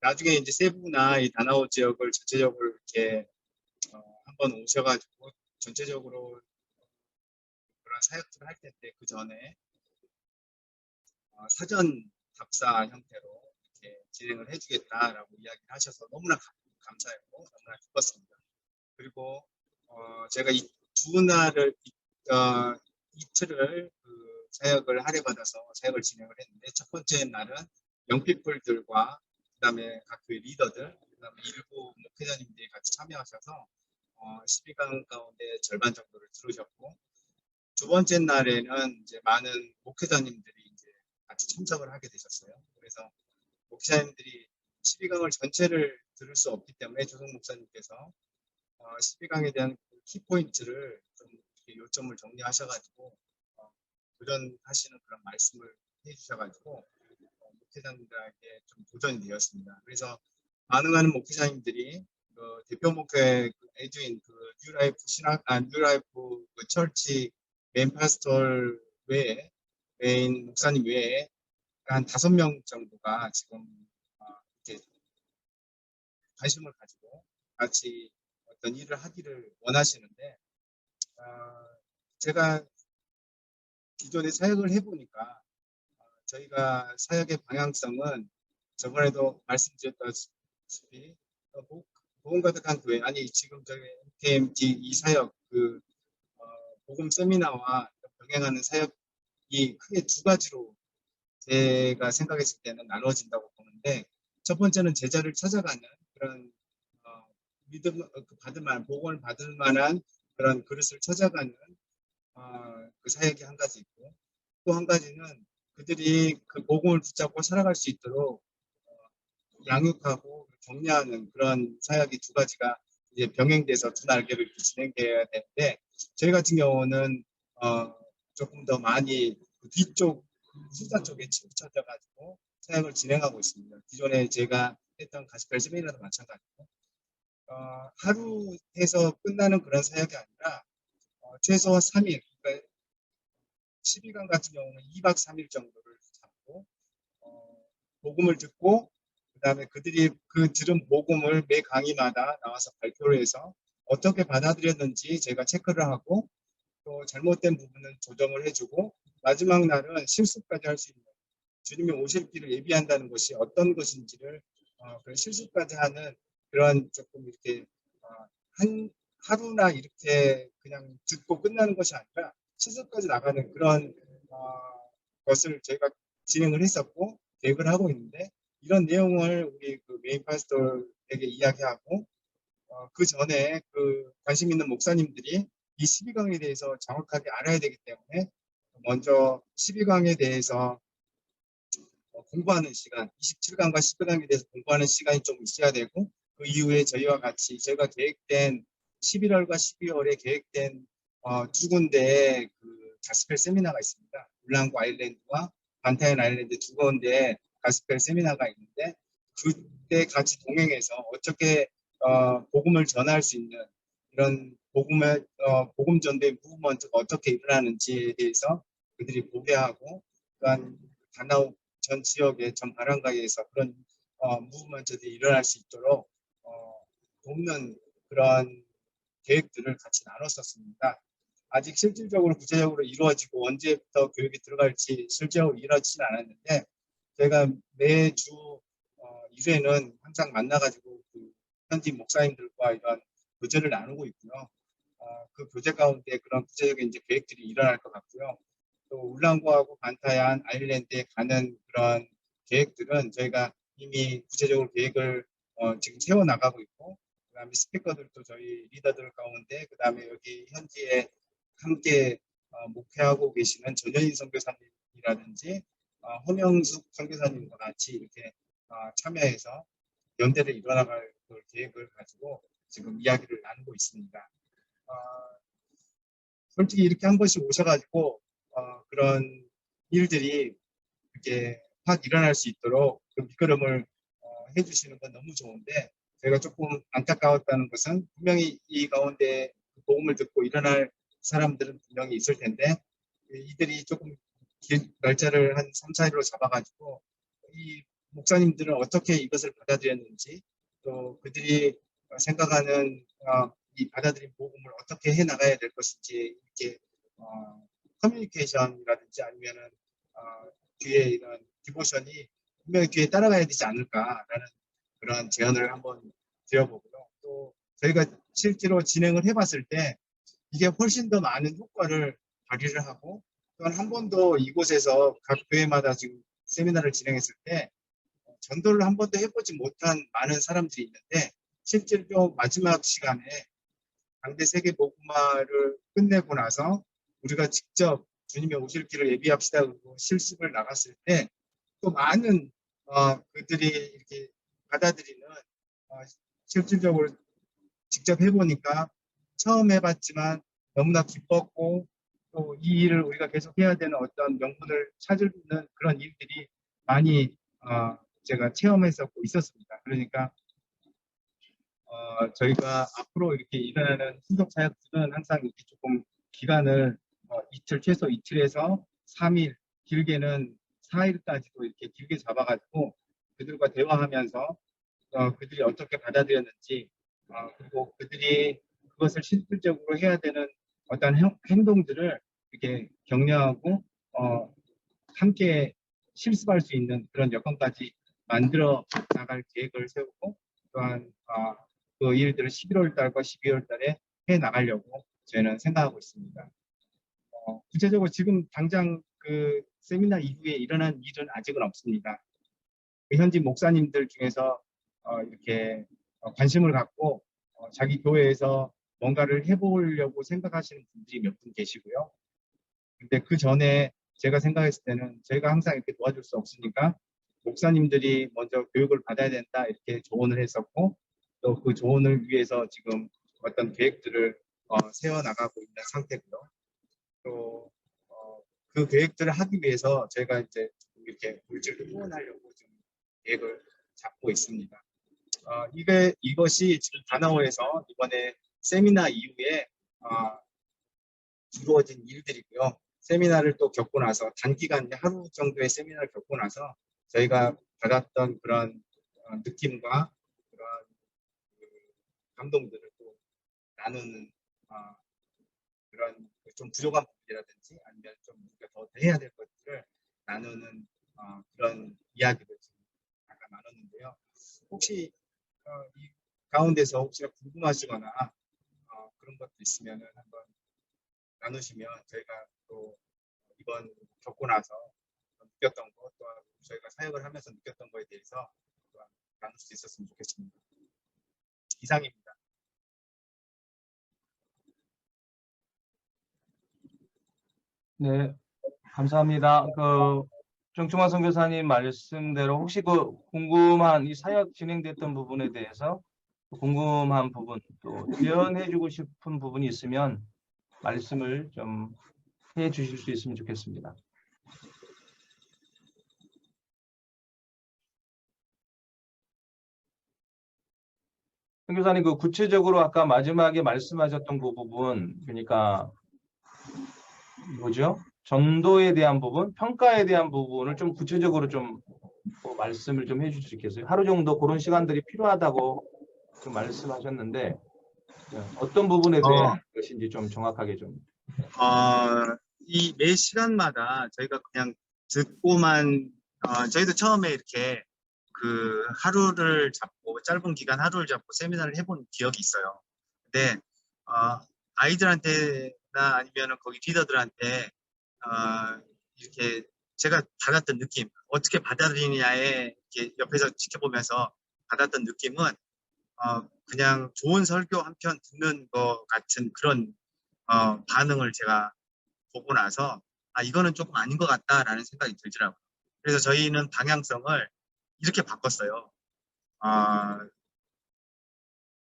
나중에 이제 세부나 이 다나오 지역을 전체적으로 이렇게 한번 오셔가지고 전체적으로 그런 사역들을 할 텐데 그 전에 사전 답사 형태로 이렇게 진행을 해주겠다라고 이야기를 하셔서 너무나 감사했고 너무나 기뻤습니다. 그리고 제가 이 두 날을 이틀을 그 사역을 할애받아서 사역을 진행을 했는데 첫 번째 날은 영피플들과 그다음에 각 교회 리더들 그다음에 일부 목회자님들이 같이 참여하셔서 12강 가운데 절반 정도를 들으셨고 두 번째 날에는 이제 많은 목회자님들이 이제 같이 참석을 하게 되셨어요. 그래서 목사님들이 12강을 전체를 들을 수 없기 때문에 조성 목사님께서 12강에 대한 키포인트를 좀 이렇게 요점을 정리하셔가지고 도전하시는 그런 말씀을 해주셔가지고 목회자님들에게 좀 도전이 되었습니다. 그래서 반응하는 목회자님들이 대표 목회 에듀인 뉴라이프 뉴라이프 철치 메인 파스톨 외에 메인 목사님 외에 한 5명 정도가 지금 이렇게 관심을 가지고 같이 어떤 일을 하기를 원하시는데 제가 기존에 사역을 해보니까 저희가 사역의 방향성은 저번에도 말씀드렸다시피 복음 가득한 교회 아니 지금 저희 MKMT 이 사역 복음 세미나와 병행하는 사역이 크게 두 가지로 제가 생각했을 때는 나눠진다고 보는데 첫 번째는 제자를 찾아가는 그런 믿음 받을 만한 복음을 받을 만한 그런 그릇을 찾아가는 그 사역이 한 가지 있고 또 한 가지는 그들이 그 복음을 붙잡고 살아갈 수 있도록 양육하고 격려하는 그런 사역이 두 가지가 이제 병행돼서 두 날개로 이렇게 진행돼야 되는데 저희 같은 경우는 조금 더 많이 그 뒤쪽 후자 쪽에 치우쳐져 가지고 사역을 진행하고 있습니다. 기존에 제가 했던 가시펠 세미나도 마찬가지고 하루 해서 끝나는 그런 사역이 아니라 최소 3일 그러니까 12강 같은 경우는 2박 3일 정도를 잡고 복음을 듣고 그다음에 그들이 그 들은 복음을 매 강의마다 나와서 발표를 해서 어떻게 받아들였는지 제가 체크를 하고 또 잘못된 부분은 조정을 해주고 마지막 날은 실습까지 할 수 있는 주님이 오실 길을 예비한다는 것이 어떤 것인지를 그런 실습까지 하는 그런 조금 이렇게 한 하루나 이렇게 그냥 듣고 끝나는 것이 아니라 실습까지 나가는 그런 것을 저희가 진행을 했었고 계획을 하고 있는데 이런 내용을 우리 그 메인 파스tor에게 이야기하고 그 전에 그 관심 있는 목사님들이 이 12강에 대해서 정확하게 알아야 되기 때문에 먼저 12강에 대해서 공부하는 시간, 27강과 10강에 대해서 공부하는 시간이 좀 있어야 되고 그 이후에 저희와 같이 저희가 계획된 11월과 12월에 계획된 두 군데의 그 가스펠 세미나가 있습니다. 울랑구 아일랜드와 반타인 아일랜드 두 군데의 가스펠 세미나가 있는데 그때 같이 동행해서 어떻게 복음을 전할 수 있는 이런 복음 전도의 무브먼트가 어떻게 일어나는지에 대해서 그들이 보게 하고 또한 다나오 전 지역의 전 바람가에서 그런 무브먼트들이 일어날 수 있도록 돕는 그런 계획들을 같이 나눴었습니다. 아직 실질적으로 구체적으로 이루어지고 언제부터 교육이 들어갈지 실제로 이루어지진 않았는데 제가 매주 1회는 항상 만나가지고 그 현지 목사님들과 이런 교제를 나누고 있고요. 그 교제 가운데 그런 구체적인 이제 계획들이 일어날 것 같고요. 또 울랑구하고 반타얀 아일랜드에 가는 그런 계획들은 저희가 이미 구체적으로 계획을 지금 세워 나가고 있고 그다음에 스피커들도 저희 리더들 가운데 그다음에 여기 현지에 함께 목회하고 계시는 전현인 선교사님이라든지 허명숙 선교사님과 같이 이렇게 참여해서 연대를 이뤄나갈 계획을 가지고 지금 이야기를 나누고 있습니다. 솔직히 이렇게 한 번씩 오셔가지고 그런 일들이 이렇게 확 일어날 수 있도록 그 밑거름을 해주시는 건 너무 좋은데 저희가 조금 안타까웠다는 것은 분명히 이 가운데 도움을 듣고 일어날 사람들은 분명히 있을 텐데 이들이 조금 날짜를 한 3, 4일로 잡아가지고 이 목사님들은 어떻게 이것을 받아들였는지 또 그들이 생각하는 이 받아들인 복음을 어떻게 해나가야 될 것인지 이렇게 커뮤니케이션이라든지 아니면은 뒤에 이런 디보션이 분명히 뒤에 따라가야 되지 않을까라는 그런 제안을 한번 드려보고요. 또 저희가 실제로 진행을 해봤을 때 이게 훨씬 더 많은 효과를 발휘를 하고 또한 한 번도 이곳에서 각 교회마다 지금 세미나를 진행했을 때 전도를 한 번도 해보지 못한 많은 사람들이 있는데 실제로 마지막 시간에 당대 세계 복음화를 끝내고 나서 우리가 직접 주님의 오실 길을 예비합시다 그리고 실습을 나갔을 때 또 많은 그들이 이렇게 받아들이는 실질적으로 직접 해보니까 처음 해봤지만 너무나 기뻤고 또 이 일을 우리가 계속 해야 되는 어떤 명분을 찾는 그런 일들이 많이 제가 체험했었고 있었습니다. 그러니까 저희가 앞으로 이렇게 일어나는 신속 사역들은 항상 이렇게 조금 기간을 이틀 최소 이틀에서 3일 길게는 4일까지도 이렇게 길게 잡아가지고 그들과 대화하면서 그들이 어떻게 받아들였는지 그리고 그들이 그것을 실질적으로 해야 되는 어떤 행동들을 이렇게 격려하고 함께 실습할 수 있는 그런 여건까지 만들어 나갈 계획을 세우고 또한 그 일들을 11월 달과 12월 달에 해 나가려고 저희는 생각하고 있습니다. 구체적으로 지금 당장 그 세미나 이후에 일어난 일은 아직은 없습니다. 현지 목사님들 중에서 이렇게 관심을 갖고 자기 교회에서 뭔가를 해보려고 생각하시는 분들이 몇 분 계시고요. 근데 그 전에 제가 생각했을 때는 저희가 항상 이렇게 도와줄 수 없으니까 목사님들이 먼저 교육을 받아야 된다 이렇게 조언을 했었고 또 그 조언을 위해서 지금 어떤 계획들을 세워나가고 있는 상태고요. 또 그 계획들을 하기 위해서 저희가 이제 이렇게 물질을 후원하려고 지금 계획을 잡고 있습니다. 이것이 지금 다나오에서 이번에 세미나 이후에 이루어진 일들이고요. 세미나를 또 겪고 나서 단기간 하루 정도의 세미나를 겪고 나서 저희가 받았던 그런 느낌과 그런 감동들을 또 나누는 그런 좀 부족한 부분이라든지 아니면 좀 우리가 더 해야 될 것들을 나누는 그런 이야기를 지금 아까 나눴는데요. 혹시 이 가운데서 혹시나 궁금하시거나 그런 것도 있으면 한번 나누시면 저희가 또 이번 겪고 나서 느꼈던 것 또한 저희가 사역을 하면서 느꼈던 거에 대해서 나눌 수 있었으면 좋겠습니다. 이상입니다. 네, 감사합니다. 정충환 선교사님 말씀대로 혹시 궁금한 이 사역 진행됐던 부분에 대해서 궁금한 부분 또 지원해주고 싶은 부분이 있으면 말씀을 좀 해주실 수 있으면 좋겠습니다. 선교사님 구체적으로 아까 마지막에 말씀하셨던 그 부분 그러니까 뭐죠? 전도에 대한 부분, 평가에 대한 부분을 좀 구체적으로 좀 말씀을 좀 해주실 수 있겠어요? 하루 정도 그런 시간들이 필요하다고 좀 말씀하셨는데 어떤 부분에 대한 것인지 좀 정확하게 좀. 이 매 시간마다 저희가 그냥 듣고만 저희도 처음에 이렇게 그 하루를 잡고 짧은 기간 하루를 잡고 세미나를 해본 기억이 있어요. 근데 아이들한테나 아니면은 거기 리더들한테 이렇게 제가 받았던 느낌 어떻게 받아들이냐에 이렇게 옆에서 지켜보면서 받았던 느낌은 그냥 좋은 설교 한 편 듣는 것 같은 그런 반응을 제가 보고 나서 이거는 조금 아닌 것 같다라는 생각이 들더라고요. 그래서 저희는 방향성을 이렇게 바꿨어요.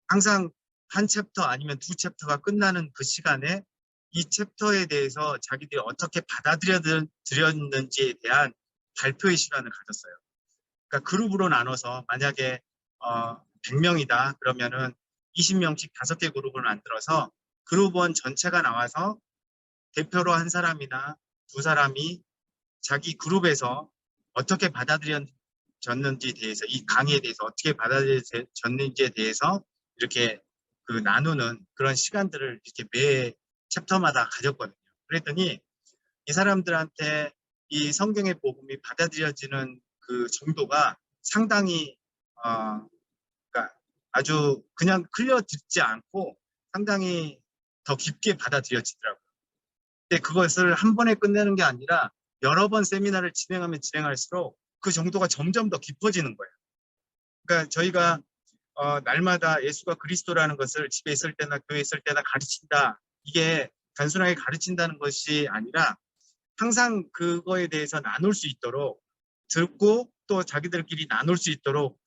항상 한 챕터 아니면 두 챕터가 끝나는 그 시간에 이 챕터에 대해서 자기들이 어떻게 받아들였는지에 대한 발표의 시간을 가졌어요. 그러니까 그룹으로 나눠서 만약에 100명이다 그러면은 20명씩 5개 그룹을 만들어서 그룹원 전체가 나와서 대표로 한 사람이나 두 사람이 자기 그룹에서 어떻게 받아들였는지에 대해서 이 강의에 대해서 어떻게 받아들여졌는지에 대해서 이렇게 나누는 그런 시간들을 이렇게 매 챕터마다 가졌거든요. 그랬더니 이 사람들한테 이 성경의 복음이 받아들여지는 그 정도가 상당히 그러니까 아주 그냥 흘려 듣지 않고 상당히 더 깊게 받아들여지더라고요. 근데 그것을 한 번에 끝내는 게 아니라 여러 번 세미나를 진행하면 진행할수록 그 정도가 점점 더 깊어지는 거예요. 그러니까 저희가 날마다 예수가 그리스도라는 것을 집에 있을 때나 교회에 있을 때나 가르친다. 이게 단순하게 가르친다는 것이 아니라 항상 그거에 대해서 나눌 수 있도록 듣고 또 자기들끼리 나눌 수 있도록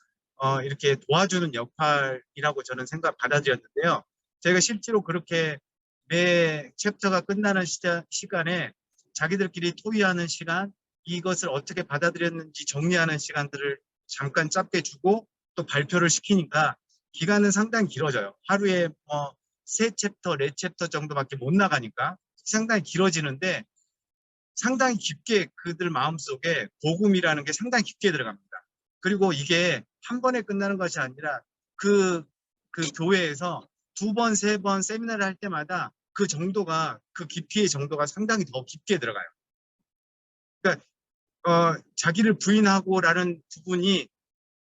이렇게 도와주는 역할이라고 저는 받아들였는데요. 저희가 실제로 그렇게 매 챕터가 끝나는 시간에 자기들끼리 토의하는 시간, 이것을 어떻게 받아들였는지 정리하는 시간들을 잠깐 짧게 주고 또 발표를 시키니까 기간은 상당히 길어져요. 하루에 3챕터, 4챕터 정도밖에 못 나가니까 상당히 길어지는데 상당히 깊게 그들 마음속에 복음이라는 게 상당히 깊게 들어갑니다. 그리고 이게 한 번에 끝나는 것이 아니라 그 교회에서 2번, 3번 세미나를 할 때마다 그 정도가, 그 깊이의 정도가 상당히 더 깊게 들어가요. 그러니까 자기를 부인하고라는 부분이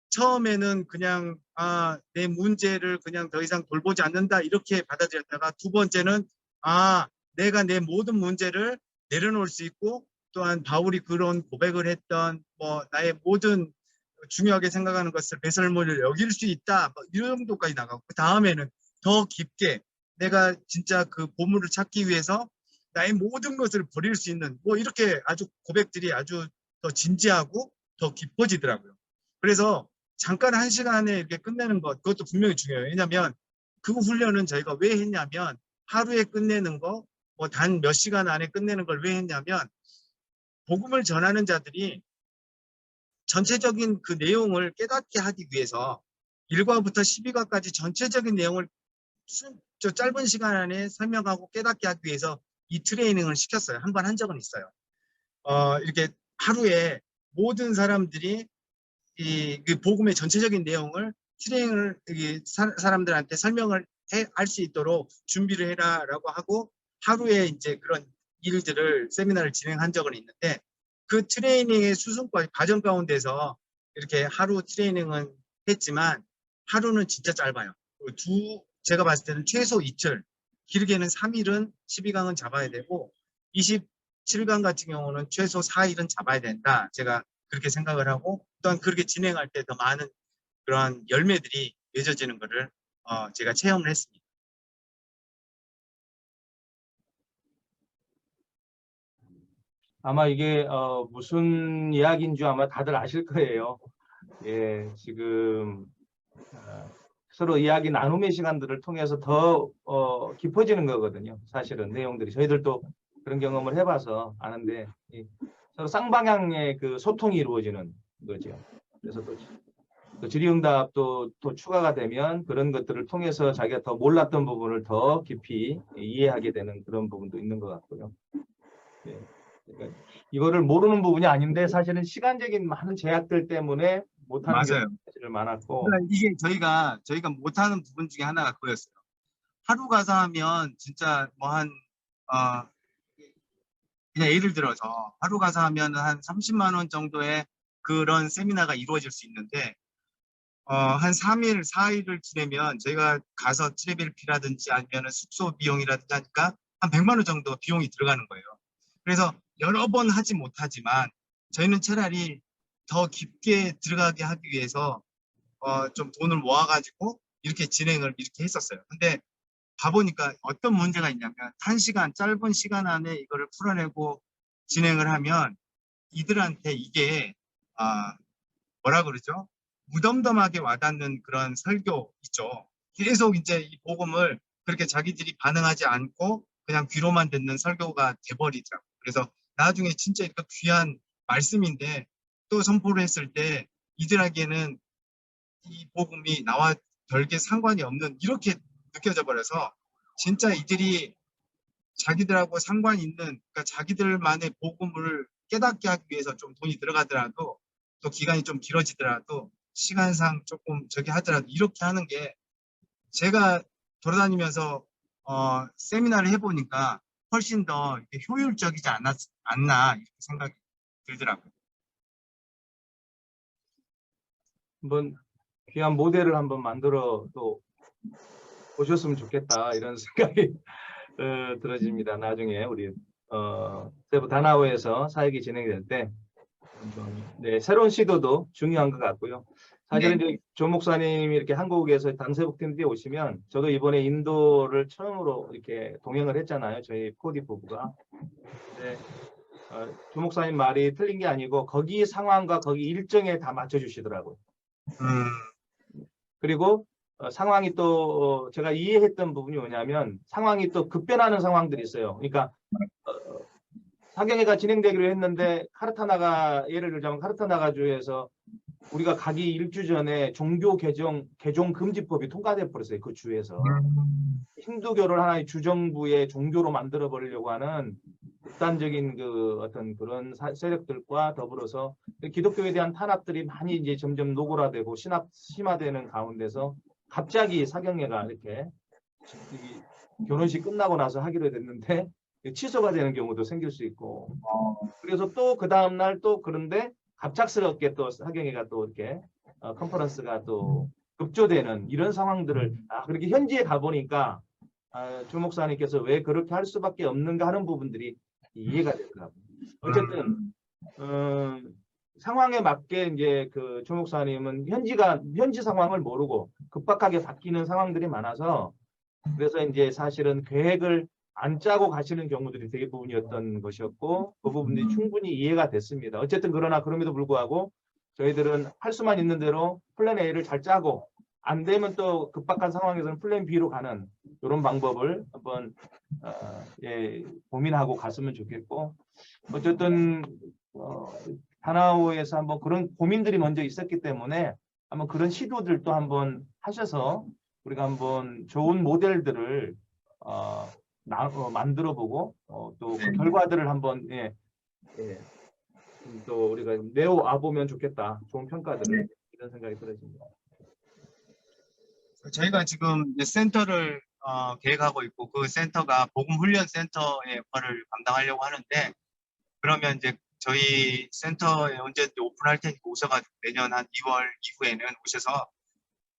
처음에는 그냥 내 문제를 그냥 더 이상 돌보지 않는다 이렇게 받아들였다가 두 번째는 내가 내 모든 문제를 내려놓을 수 있고 또한 바울이 그런 고백을 했던 나의 모든 중요하게 생각하는 것을 배설물을 여길 수 있다 이런 정도까지 나가고 그 다음에는 더 깊게 내가 진짜 그 보물을 찾기 위해서 나의 모든 것을 버릴 수 있는 이렇게 아주 고백들이 아주 더 진지하고 더 깊어지더라고요. 그래서 잠깐 1시간에 이렇게 끝내는 것, 그것도 분명히 중요해요. 왜냐하면 그 훈련은 저희가 왜 했냐면 하루에 끝내는 거, 단 몇 시간 안에 끝내는 걸 왜 했냐면 복음을 전하는 자들이 전체적인 그 내용을 깨닫게 하기 위해서 1과부터 12과까지 전체적인 내용을 저 짧은 시간 안에 설명하고 깨닫게 하기 위해서 이 트레이닝을 시켰어요. 한 번 한 적은 있어요. 이렇게 하루에 모든 사람들이 그 복음의 전체적인 내용을 트레이닝을 사람들한테 설명을 할 수 있도록 준비를 해라라고 하고 하루에 이제 그런 일들을 세미나를 진행한 적은 있는데 그 트레이닝의 수순과 과정 가운데서 이렇게 하루 트레이닝은 했지만 하루는 진짜 짧아요. 제가 봤을 때는 최소 이틀, 길게는 3일은 12강은 잡아야 되고 27강 같은 경우는 최소 4일은 잡아야 된다. 제가 그렇게 생각을 하고 또한 그렇게 진행할 때 더 많은 그런 열매들이 맺어지는 것을 제가 체험을 했습니다. 아마 이게 무슨 이야기인 줄 아마 다들 아실 거예요. 예, 지금 서로 이야기 나눔의 시간들을 통해서 더 깊어지는 거거든요. 사실은 내용들이 저희들도 그런 경험을 해봐서 아는데 서로 쌍방향의 그 소통이 이루어지는 거죠. 그래서 또 질의응답도 또 추가가 되면 그런 것들을 통해서 자기가 더 몰랐던 부분을 더 깊이 이해하게 되는 그런 부분도 있는 것 같고요. 예. 그러니까 이거를 모르는 부분이 아닌데 사실은 시간적인 많은 제약들 때문에 못하는 게 맞아요. 사실 많았고 그러니까 이게 저희가 못하는 부분 중에 하나가 그거였어요. 하루 가서 하면 진짜 그냥 예를 들어서 하루 가서 하면 한 30만 원 정도의 그런 세미나가 이루어질 수 있는데 한 3일, 4일을 지내면 저희가 가서 트래블비라든지 아니면 숙소 비용이라든지 하니까 한 100만 원 정도 비용이 들어가는 거예요. 그래서 여러 번 하지 못하지만 저희는 차라리 더 깊게 들어가게 하기 위해서 좀 돈을 모아가지고 이렇게 진행을 이렇게 했었어요. 근데 가보니까 어떤 문제가 있냐면 짧은 시간 안에 이거를 풀어내고 진행을 하면 이들한테 이게 뭐라 그러죠? 무덤덤하게 와닿는 그런 설교 있죠. 계속 이제 이 복음을 그렇게 자기들이 반응하지 않고 그냥 귀로만 듣는 설교가 돼버리더라고요. 그래서 나중에 진짜 이렇게 귀한 말씀인데 또 선포를 했을 때 이들에게는 이 복음이 나와 별개 상관이 없는 이렇게 느껴져 버려서 진짜 이들이 자기들하고 상관이 있는 그러니까 자기들만의 복음을 깨닫게 하기 위해서 좀 돈이 들어가더라도 또 기간이 좀 길어지더라도 시간상 조금 저기 하더라도 이렇게 하는 게 제가 돌아다니면서 세미나를 해보니까 훨씬 더 이렇게 효율적이지 않나 이렇게 생각이 들더라고요. 한번 귀한 모델을 한번 만들어 또 보셨으면 좋겠다 이런 생각이 들어집니다. 나중에 우리 세부 다나오에서 사역이 진행될 때 네, 새로운 시도도 중요한 것 같고요. 사실은 이제 조 목사님이 이렇게 한국에서 단세복팀에 오시면 저도 이번에 인도를 처음으로 이렇게 동행을 했잖아요. 저희 코디 부부가. 네, 조 목사님 말이 틀린 게 아니고 거기 상황과 거기 일정에 다 맞춰주시더라고요. 그리고 상황이 또 제가 이해했던 부분이 뭐냐면 상황이 또 급변하는 상황들이 있어요. 그러니까 사경회가 진행되기로 했는데 예를 들자면 카르타나가주에서 우리가 가기 일주 전에 종교 개종 금지법이 통과돼 버렸어요. 그 주에서 힌두교를 하나의 주정부의 종교로 만들어 버리려고 하는 극단적인 그 어떤 그런 세력들과 더불어서 기독교에 대한 탄압들이 많이 이제 점점 노골화되고 심화되는 가운데서 갑자기 사경회가 이렇게 결혼식 끝나고 나서 하기로 됐는데 취소가 되는 경우도 생길 수 있고 그래서 또 그 다음날 또 그런데 갑작스럽게 또 사경회가 또 이렇게 컨퍼런스가 또 급조되는 이런 상황들을 그렇게 현지에 가보니까 조 목사님께서 왜 그렇게 할 수밖에 없는가 하는 부분들이 이해가 되더라고요. 어쨌든 상황에 맞게 이제 그 조 목사님은 현지 상황을 모르고 급박하게 바뀌는 상황들이 많아서 그래서 이제 사실은 계획을 안 짜고 가시는 경우들이 대부분이었던 것이었고 그 부분들이 충분히 이해가 됐습니다. 어쨌든 그러나 그럼에도 불구하고 저희들은 할 수만 있는 대로 플랜 A를 잘 짜고 안 되면 또 급박한 상황에서는 플랜 B로 가는 이런 방법을 한번 고민하고 갔으면 좋겠고 어쨌든 다나오에서 한번 그런 고민들이 먼저 있었기 때문에 한번 그런 시도들도 한번 하셔서 우리가 한번 좋은 모델들을 만들어보고 또 그 결과들을 한번 또 우리가 내어와 보면 좋겠다. 좋은 평가들을 이런 생각이 들어집니다. 저희가 지금 이제 센터를 계획하고 있고 그 센터가 복음훈련센터의 역할을 감당하려고 하는데 그러면 이제 저희 센터에 언제 오픈할 테니까 오셔가지고 내년 한 2월 이후에는 오셔서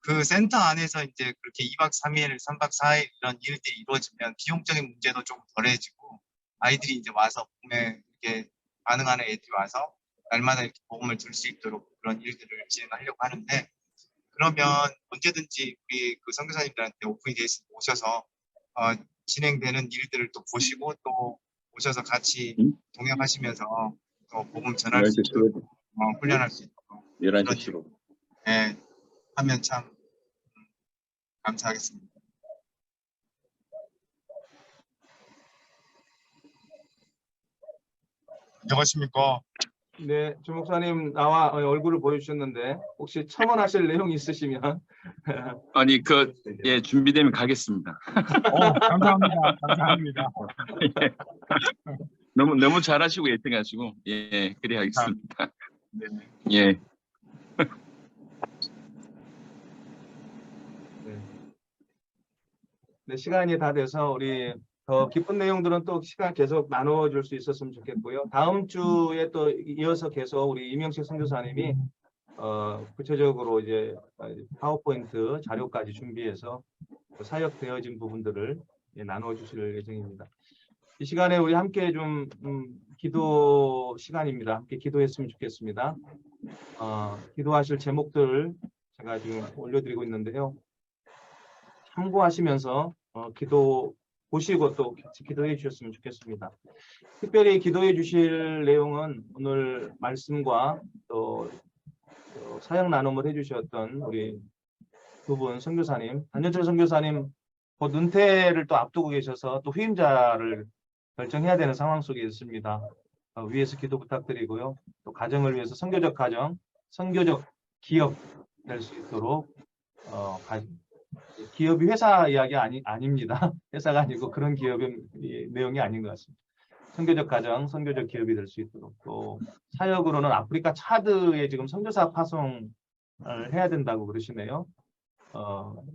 그 센터 안에서 이제 그렇게 2박 3일, 3박 4일 이런 일들이 이루어지면 비용적인 문제도 좀 덜해지고 아이들이 이제 와서 복음에 이렇게 반응하는 애들이 와서 날마다 이렇게 복음을 들을 수 있도록 그런 일들을 진행하려고 하는데 그러면 언제든지 우리 그 선교사님들한테 오픈이 되어 있으면 오셔서 진행되는 일들을 또 보시고 또 오셔서 같이 동역하시면서 또 복음 전할 수 있도록 훈련할 수 있도록 11시 15분. 하면 참 감사하겠습니다. 안녕하십니까? 네, 조 목사님 나와 얼굴을 보여주셨는데 혹시 첨언하실 내용 있으시면 아니 준비되면 가겠습니다. 감사합니다. 감사합니다. 너무 잘하시고 예쁘가지고 그래 하겠습니다. 예. 네, 시간이 다 돼서 우리 더 깊은 내용들은 또 시간 계속 나눠줄 수 있었으면 좋겠고요. 다음 주에 또 이어서 계속 우리 이명식 선교사님이 구체적으로 이제 파워포인트 자료까지 준비해서 사역되어진 부분들을 나눠주실 예정입니다. 이 시간에 우리 함께 좀 기도 시간입니다. 함께 기도했으면 좋겠습니다. 기도하실 제목들 제가 지금 올려드리고 있는데요. 참고하시면서 기도 보시고 또 같이 기도해 주셨으면 좋겠습니다. 특별히 기도해 주실 내용은 오늘 말씀과 또 사역 나눔을 해주셨던 우리 두 분 선교사님, 단전철 선교사님 곧 은퇴를 또 앞두고 계셔서 또 후임자를 결정해야 되는 상황 속에 있습니다. 위에서 기도 부탁드리고요. 또 가정을 위해서 선교적 가정, 선교적 기업 될 수 있도록 기업이 회사 이야기 아닙니다. 회사가 아니고 그런 기업의 내용이 아닌 것 같습니다. 선교적 가정, 선교적 기업이 될 수 있도록 또 사역으로는 아프리카 차드에 지금 선교사 파송을 해야 된다고 그러시네요.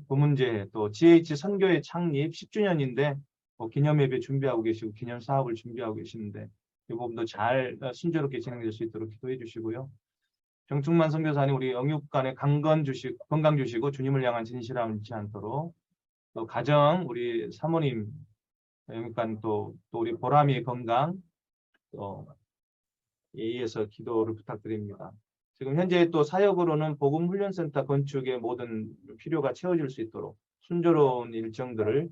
그 문제 또 GH 선교회 창립 10주년인데 기념 예배 준비하고 계시고 기념 사업을 준비하고 계시는데 이 부분도 잘 순조롭게 진행될 수 있도록 기도해 주시고요. 정충만 선교사님 우리 영육간에 건강 주시고 주님을 향한 진실함을 잃지 않도록 또 가정 우리 사모님 영육간 또 우리 보람이의 건강 또 예의에서 기도를 부탁드립니다. 지금 현재 또 사역으로는 복음훈련센터 건축의 모든 필요가 채워질 수 있도록 순조로운 일정들을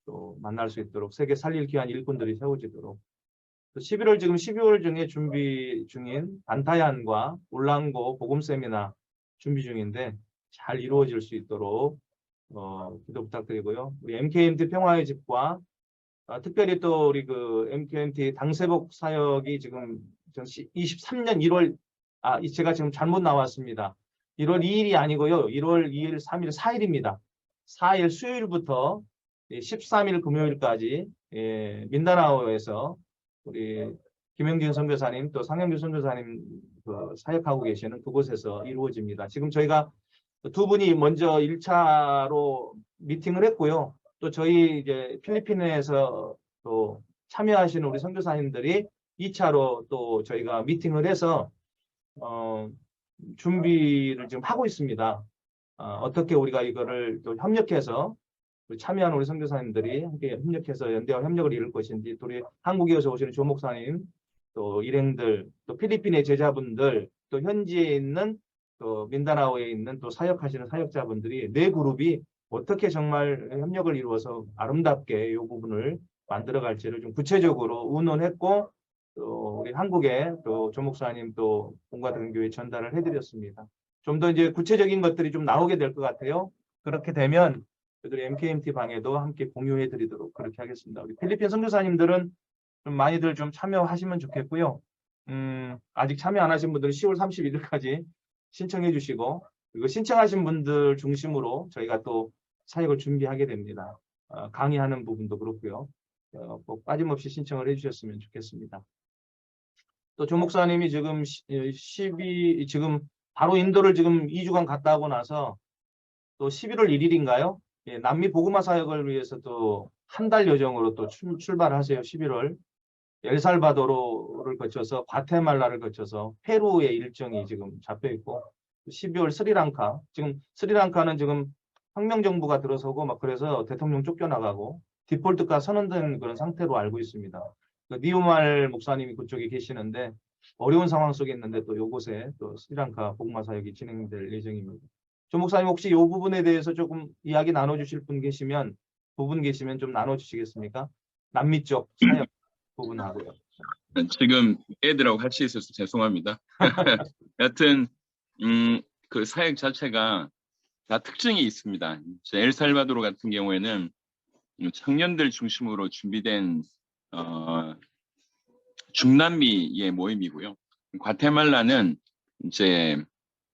또 만날 수 있도록 세계 살릴 귀한 일꾼들이 세워지도록 11월 지금 12월 중에 준비 중인 반타얀과 울랑고 복음 세미나 준비 중인데 잘 이루어질 수 있도록 기도 부탁드리고요. 우리 MKMT 평화의 집과 특별히 또 우리 그 MKMT 당세복 사역이 지금 23년 1월 제가 지금 잘못 나왔습니다. 1월 2일이 아니고요. 1월 2일, 3일, 4일입니다. 4일 수요일부터 13일 금요일까지 민다나오에서 우리 김영진 선교사님 또 상영규 선교사님 그 사역하고 계시는 그곳에서 이루어집니다. 지금 저희가 두 분이 먼저 1차로 미팅을 했고요. 또 저희 이제 필리핀에서 또 참여하시는 우리 선교사님들이 2차로 또 저희가 미팅을 해서 준비를 지금 하고 있습니다. 어떻게 우리가 이거를 또 협력해서 참여하는 우리 선교사님들이 함께 협력해서 연대와 협력을 이룰 것인지 또 우리 한국에서 오시는 조 목사님 또 일행들 또 필리핀의 제자분들 또 현지에 있는 또 민다나오에 있는 또 사역하시는 사역자분들이 네 그룹이 어떻게 정말 협력을 이루어서 아름답게 이 부분을 만들어 갈지를 좀 구체적으로 의논했고 또 우리 한국에 또 조 목사님 또 본과 등교에 전달을 해드렸습니다. 좀 더 이제 구체적인 것들이 좀 나오게 될 것 같아요. 그렇게 되면 저희들이 MKMT 방에도 함께 공유해 드리도록 그렇게 하겠습니다. 우리 필리핀 선교사님들은 좀 많이들 좀 참여하시면 좋겠고요. 아직 참여 안 하신 분들은 10월 31일까지 신청해 주시고 그리고 신청하신 분들 중심으로 저희가 또 사역을 준비하게 됩니다. 강의하는 부분도 그렇고요. 꼭 빠짐없이 신청을 해 주셨으면 좋겠습니다. 또 조 목사님이 지금 지금 바로 인도를 지금 2주간 갔다 오고 나서 또 11월 1일인가요? 남미 복음화 사역을 위해서 또 한 달 여정으로 또 출발하세요. 11월 엘살바도르를 거쳐서 과테말라를 거쳐서 페루의 일정이 지금 잡혀 있고 12월 스리랑카 지금 스리랑카는 지금 혁명정부가 들어서고 막 그래서 대통령 쫓겨나가고 디폴트가 선언된 그런 상태로 알고 있습니다. 니우말 목사님이 그쪽에 계시는데 어려운 상황 속에 있는데 또 이곳에 또 스리랑카 복음화 사역이 진행될 예정입니다. 조 목사님 혹시 이 부분에 대해서 조금 이야기 나눠주실 분 계시면 좀 나눠주시겠습니까? 남미 쪽 사역 부분하고요. 지금 애들하고 같이 있어서 죄송합니다. 여튼 그 사역 자체가 다 특징이 있습니다. 엘살바도르 같은 경우에는 청년들 중심으로 준비된 중남미의 모임이고요. 과테말라는 이제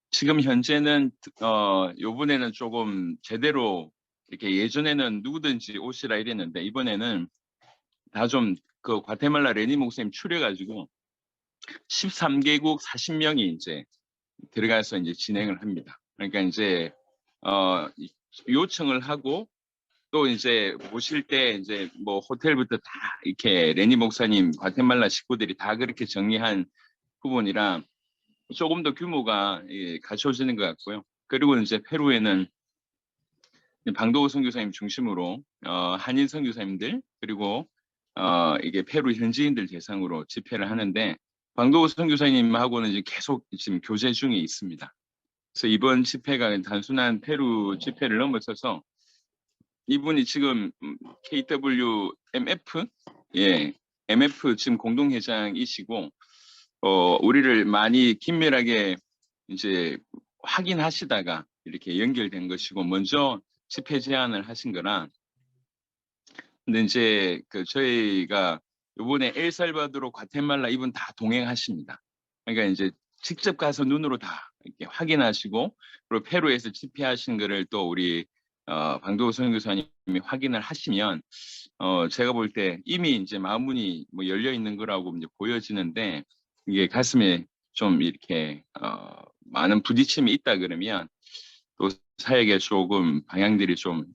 지금 현재는 요번에는 조금 제대로 이렇게 예전에는 누구든지 오시라 이랬는데 이번에는 다 좀 그 과테말라 레니 목사님 추려가지고 13개국 40명이 이제 들어가서 이제 진행을 합니다. 그러니까 이제 요청을 하고 또 이제 모실 때 이제 뭐 호텔부터 다 이렇게 레니 목사님 과테말라 식구들이 다 그렇게 정리한 부분이라 조금 더 규모가 갖춰지는 것 같고요. 그리고 이제 페루에는 방도우 선교사님 중심으로 한인 선교사님들 그리고 이게 페루 현지인들 대상으로 집회를 하는데 방도우 선교사님하고는 이제 계속 지금 교제 중에 있습니다. 그래서 이번 집회가 단순한 페루 집회를 넘어서서 이분이 지금 KWMF MF 지금 공동회장이시고 우리를 많이 긴밀하게 이제 확인하시다가 이렇게 연결된 것이고 먼저 집회 제안을 하신 거라. 근데 이제 저희가 이번에 엘살바도르, 과테말라 이분 다 동행하십니다. 그러니까 이제 직접 가서 눈으로 다 이렇게 확인하시고 그리고 페루에서 집회하신 거를 또 우리 방도우 선교사님이 확인을 하시면 제가 볼 때 이미 이제 마음문이 뭐 열려 있는 거라고 이제 보여지는데 이게 가슴에 좀 이렇게 많은 부딪힘이 있다 그러면 또 사역에 조금 방향들이 좀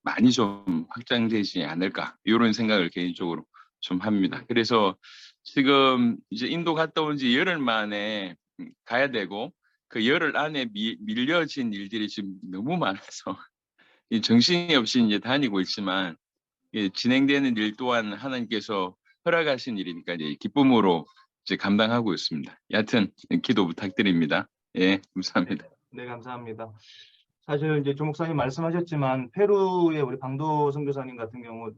많이 좀 확장되지 않을까 이런 생각을 개인적으로 좀 합니다. 그래서 지금 이제 인도 갔다 온 지 열흘 만에 가야 되고 그 열흘 안에 밀려진 일들이 지금 너무 많아서 이 정신이 없이 이제 다니고 있지만 진행되는 일 또한 하나님께서 허락하신 일이니까 이제 기쁨으로 이제 감당하고 있습니다. 여하튼 기도 부탁드립니다. 예, 감사합니다. 네, 감사합니다. 사실 이제 조 목사님 말씀하셨지만 페루의 우리 방도 선교사님 같은 경우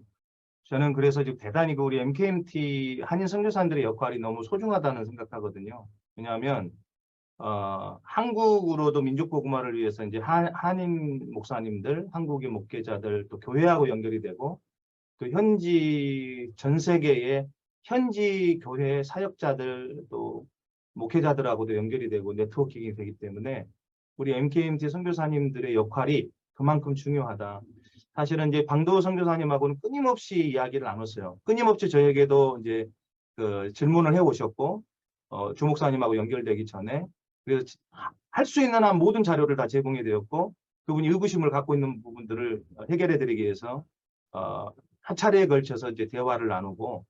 저는 그래서 지금 대단히 그 우리 MKMT 한인 선교사님들의 역할이 너무 소중하다는 생각하거든요. 왜냐하면 한국으로도 민족복음화를 위해서 이제 한인 목사님들, 한국의 목회자들 또 교회하고 연결이 되고 또 현지 전 세계의 현지 교회 사역자들 또 목회자들하고도 연결이 되고 네트워킹이 되기 때문에 우리 MKMT 선교사님들의 역할이 그만큼 중요하다. 사실은 이제 방도 선교사님하고는 끊임없이 이야기를 나눴어요. 끊임없이 저에게도 이제 그 질문을 해오셨고 주 목사님하고 연결되기 전에 그래서 할 수 있는 한 모든 자료를 다 제공이 되었고 그분이 의구심을 갖고 있는 부분들을 해결해드리기 위해서 한 차례에 걸쳐서 이제 대화를 나누고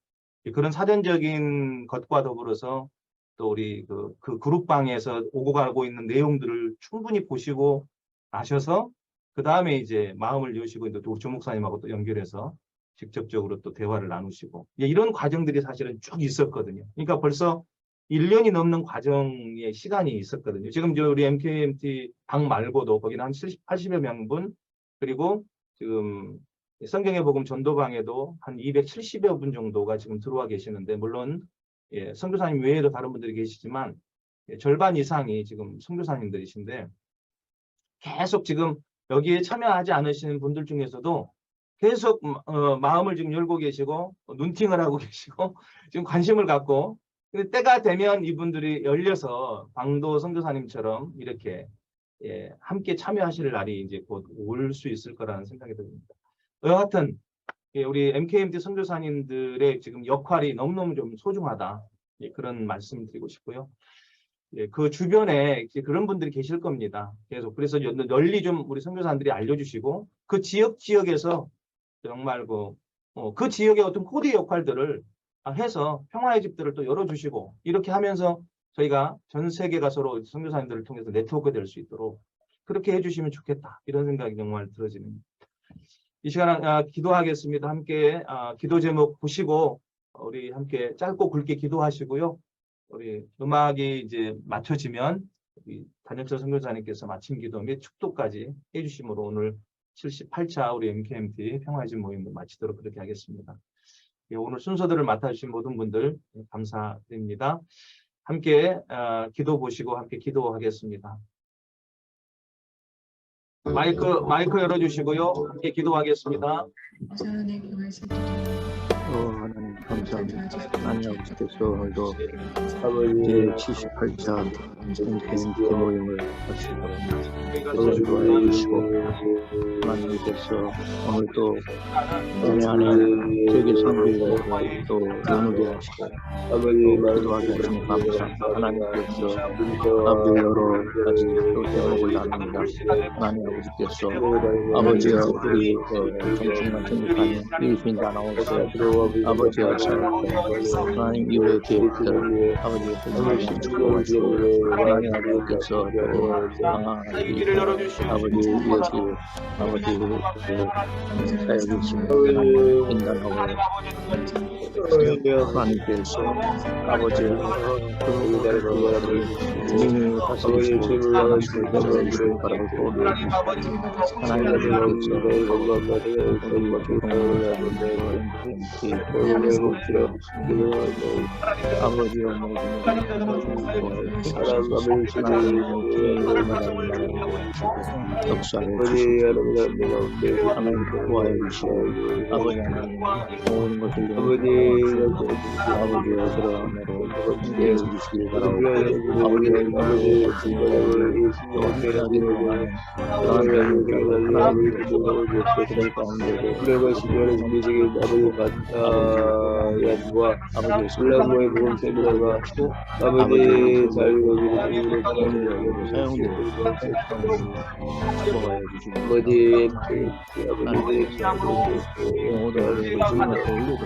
그런 사전적인 것과 더불어서 또 우리 그 그룹방에서 오고 가고 있는 내용들을 충분히 보시고 나셔서 그 다음에 이제 마음을 여시고 이제 또 조 목사님하고 또 연결해서 직접적으로 또 대화를 나누시고 이런 과정들이 사실은 쭉 있었거든요. 그러니까 벌써 1년이 넘는 과정의 시간이 있었거든요. 지금 저 우리 MKMT 방 말고도 거기는 한 70, 80여 명분 그리고 지금 성경의 복음 전도방에도 한 270여 분 정도가 지금 들어와 계시는데 물론 선교사님 외에도 다른 분들이 계시지만 절반 이상이 지금 선교사님들이신데 계속 지금 여기에 참여하지 않으시는 분들 중에서도 계속 마음을 지금 열고 계시고 눈팅을 하고 계시고 지금 관심을 갖고 근데 때가 되면 이분들이 열려서 방도 선교사님처럼 이렇게 함께 참여하실 날이 이제 곧 올 수 있을 거라는 생각이 듭니다. 여하튼 우리 MKMT 선교사님들의 지금 역할이 너무너무 좀 소중하다. 그런 말씀 드리고 싶고요. 그 주변에 그런 분들이 계실 겁니다. 계속 그래서 널리 좀 우리 선교사님들이 알려주시고 그 지역에서 정말 그 지역의 어떤 코드 역할들을 해서 평화의 집들을 또 열어주시고 이렇게 하면서 저희가 전 세계가 서로 선교사님들을 통해서 네트워크 될 수 있도록 그렇게 해주시면 좋겠다. 이런 생각이 정말 들어지는 이 시간 기도하겠습니다. 함께 기도 제목 보시고 우리 함께 짧고 굵게 기도하시고요. 우리 음악이 이제 맞춰지면 우리 단역철 선교사님께서 마침 기도 및 축도까지 해주심으로 오늘 78차 우리 MKMT 평화의 집 모임을 마치도록 그렇게 하겠습니다. 오늘 순서들을 맡아주신 모든 분들 감사드립니다. 함께 기도 보시고 함께 기도하겠습니다. 마이크 열어주시고요. 함께 기도하겠습니다. 하나님 감사합니다. 하나님 아버지께서 오늘도 제78차 MKMT 모임을 하시고 해주시고 하나님께서 오늘도 우리 안에 되게 선비를 또 나누게 하시고 또 기도하게 하시니 감사합니다. 하나님께서 아버지 여러 가지 또 대목을 나눕니다. 하나님 아버지께서 아버지가 우리 정신만 생각하는 예수인 아나운서 아버지와 하나님 이후의 계획들 아버지께서 말씀 축복하시고 하나님 아버지께서 방황하시기 아버지 이어지 아버지 사역이시며 인간하고 하나님께서 아버지의 주님을 다스리시고 하나님을 내려주시기 바라고 하나님 아버지와 역사해 주시고 하나님 구하여 주시고 아버지 하나님 모든 것을 아버지의 들어가므로 함께해 주시길 바라고 아버지의 아버지 또 함께하기 동안에 그러한 자들 하나님께서 그들 가운데서 아버지의 신랑과의 복음 세미나가 아버지의 자유를 사용되고 축복하여 주시고 하나님께서 모든 의심을 돌리고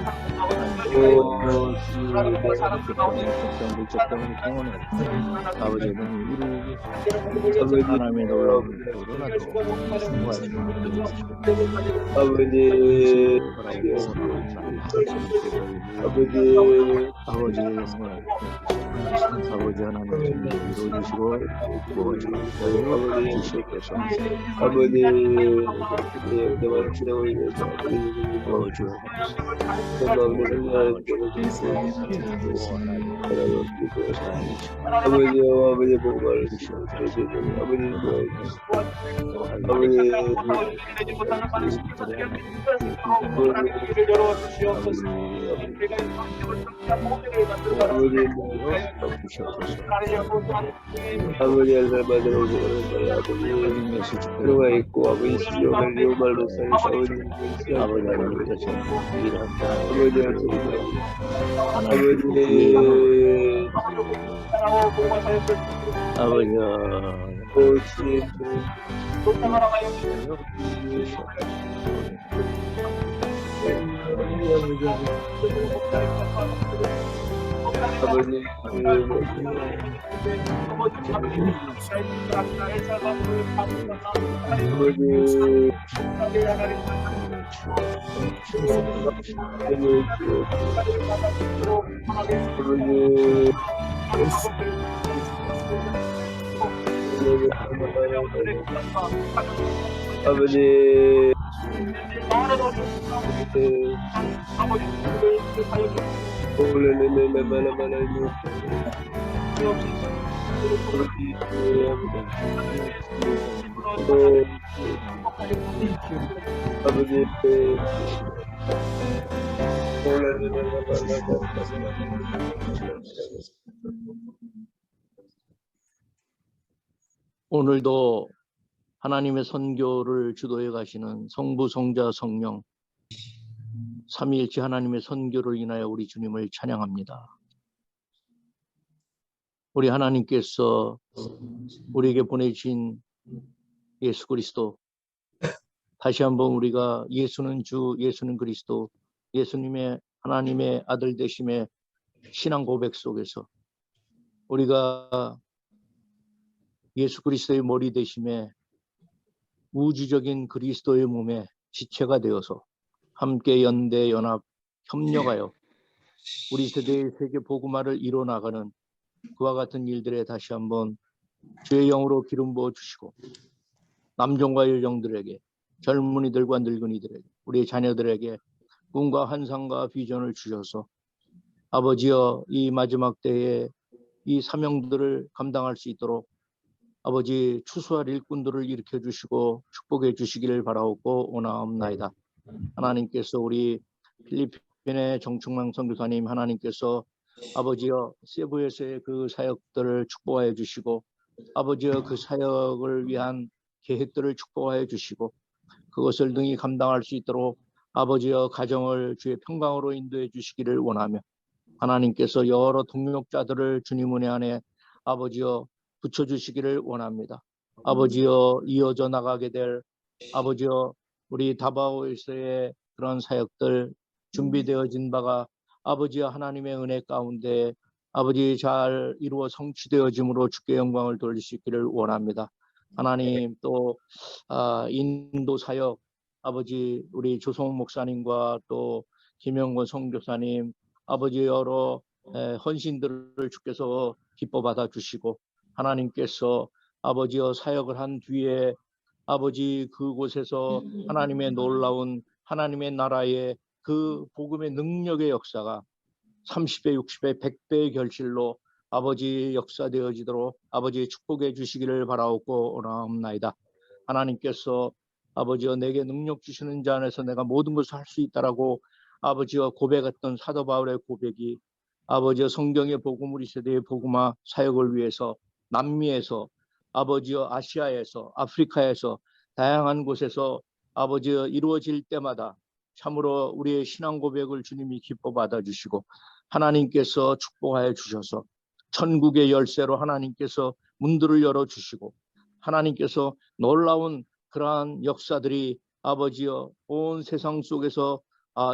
물적당을 통하는 아버지의 능을 이루기 하나님의 놀라운 도로나 또 아버지의 영광 아버지 하나님의 이루어주시고 주시옵소서. 아버지의 복음을 아버지의 살바들을 들어가 있고 아버지 신령을 리오말로 살리사 아버지 하나님께서 오늘도 하나님의 선교를 주도해 가시는 성부, 성자, 성령 삼위일체 하나님의 선교를 인하여 우리 주님을 찬양합니다. 우리 하나님께서 우리에게 보내주신 예수 그리스도, 다시 한번 우리가 예수는 주, 예수는 그리스도, 예수님의 하나님의 아들 되심의 신앙 고백 속에서 우리가 예수 그리스도의 머리 되심에 우주적인 그리스도의 몸에 지체가 되어서 함께 연대 연합 협력하여 우리 세대의 세계 복음화를 이뤄나가는 그와 같은 일들에 다시 한번 주의 영으로 기름 부어 주시고 남종과 여종들에게 젊은이들과 늙은이들에게 우리 자녀들에게 꿈과 환상과 비전을 주셔서 아버지여 이 마지막 때에 이 사명들을 감당할 수 있도록 아버지 추수할 일꾼들을 일으켜 주시고 축복해 주시기를 바라옵고 원하옵나이다. 하나님께서 우리 필리핀의 정충망 선교사님 하나님께서 아버지여 세부에서의 그 사역들을 축복하여 주시고 아버지여 그 사역을 위한 계획들을 축복하여 주시고 그것을 능히 감당할 수 있도록 아버지여 가정을 주의 평강으로 인도해 주시기를 원하며 하나님께서 여러 동력자들을 주님 은혜 안에 아버지여 붙여주시기를 원합니다. 아버지여 이어져 나가게 될 아버지여 우리 다바오에서의 그런 사역들 준비되어진 바가 아버지여 하나님의 은혜 가운데 아버지 잘 이루어 성취되어짐으로 주께 영광을 돌리시기를 원합니다. 하나님 또 인도 사역 아버지 우리 조성훈 목사님과 또 김영권 선교사님 아버지 여러 헌신들을 주께서 기뻐 받아 주시고 하나님께서 아버지여 사역을 한 뒤에 아버지 그곳에서 하나님의 놀라운 하나님의 나라의 그 복음의 능력의 역사가 30배, 60배, 100배의 결실로 아버지 역사되어지도록 아버지 축복해 주시기를 바라옵고 원하옵나이다. 하나님께서 아버지여 내게 능력 주시는 자 안에서 내가 모든 것을 할 수 있다라고 아버지와 고백했던 사도 바울의 고백이 아버지여 성경의 복음 우리 세대의 복음화 사역을 위해서 남미에서 아버지여 아시아에서 아프리카에서 다양한 곳에서 아버지여 이루어질 때마다 참으로 우리의 신앙 고백을 주님이 기뻐 받아주시고 하나님께서 축복하여 주셔서 천국의 열쇠로 하나님께서 문들을 열어주시고 하나님께서 놀라운 그러한 역사들이 아버지여 온 세상 속에서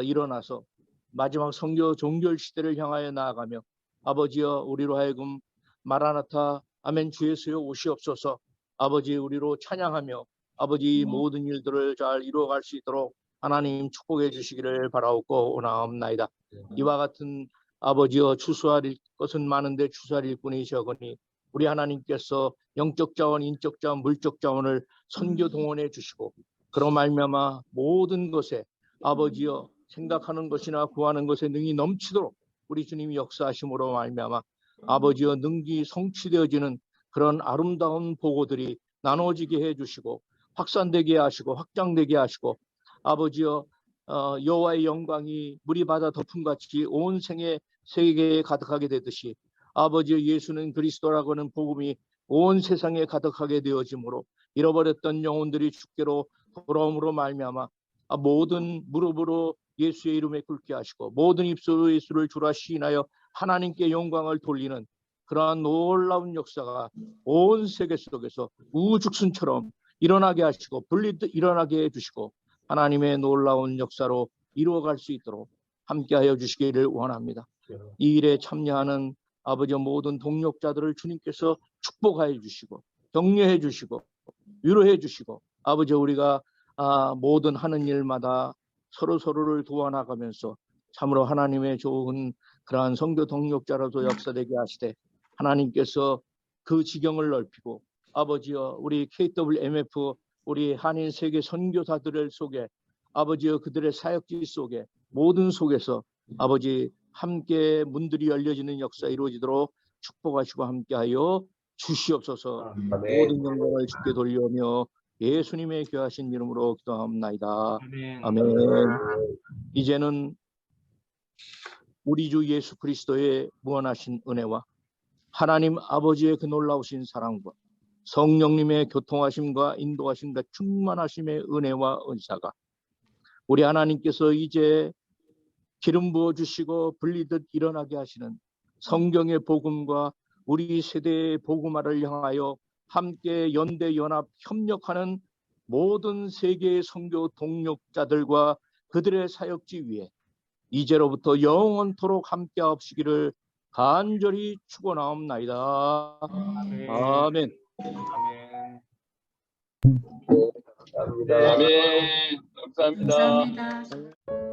일어나서 마지막 성교 종결 시대를 향하여 나아가며 아버지여 우리로 하여금 마라나타 아멘 주 예수여 오시옵소서 아버지 우리로 찬양하며 아버지 이 모든 일들을 잘 이루어갈 수 있도록 하나님 축복해 주시기를 바라옵고 원하옵나이다. 이와 같은 아버지여 추수할 것은 많은데 추수할 일꾼이 적으니 우리 하나님께서 영적 자원, 인적 자원, 물적 자원을 선교 동원해 주시고 그로 말미암아 모든 것에 아버지여 생각하는 것이나 구하는 것에 능히 넘치도록 우리 주님이 역사하심으로 말미암아 아버지여 능히 성취되어지는 그런 아름다운 보고들이 나눠지게 해주시고 확산되게 하시고 확장되게 하시고 아버지여 여호와의 영광이 물이 바다 덮음같이 온 생의 세계에 가득하게 되듯이 아버지여 예수는 그리스도라고는 복음이 온 세상에 가득하게 되어지므로 잃어버렸던 영혼들이 주께로 돌아옴으로 말미암아 모든 무릎으로 예수의 이름에 꿇게 하시고 모든 입술로 예수를 주라 시인하여 하나님께 영광을 돌리는 그러한 놀라운 역사가 온 세계 속에서 우죽순처럼 일어나게 하시고 분리듯 일어나게 해주시고 하나님의 놀라운 역사로 이루어갈 수 있도록 함께하여 주시기를 원합니다. 이 일에 참여하는 아버지 모든 동력자들을 주님께서 축복하여 주시고 격려해 주시고 위로해 주시고 아버지 우리가 모든 하는 일마다 서로를 도와나가면서 참으로 하나님의 좋은 그러한 선교 동력자로도 역사되게 하시되 하나님께서 그 지경을 넓히고 아버지여 우리 KWMF 우리 한인 세계 선교사들을 속에 아버지여 그들의 사역지 속에 모든 속에서 아버지 함께 문들이 열려지는 역사 이루어지도록 축복하시고 함께하여 주시옵소서. 모든 영광을 주께 돌려며 예수님의 귀하신 이름으로 기도합나이다. 아멘. 이제는 우리 주 예수 그리스도의 무한하신 은혜와 하나님 아버지의 그 놀라우신 사랑과 성령님의 교통하심과 인도하심과 충만하심의 은혜와 은사가 우리 하나님께서 이제 기름 부어 주시고 불리듯 일어나게 하시는 성경의 복음과 우리 세대의 복음화를 향하여 함께 연대 연합 협력하는 모든 세계의 선교 동력자들과 그들의 사역지 위에 이제로부터 영원토록 함께 하시기를 간절히 축원하옵나이다. 아멘. 아멘. 감사합니다. 아멘. 감사합니다. 감사합니다.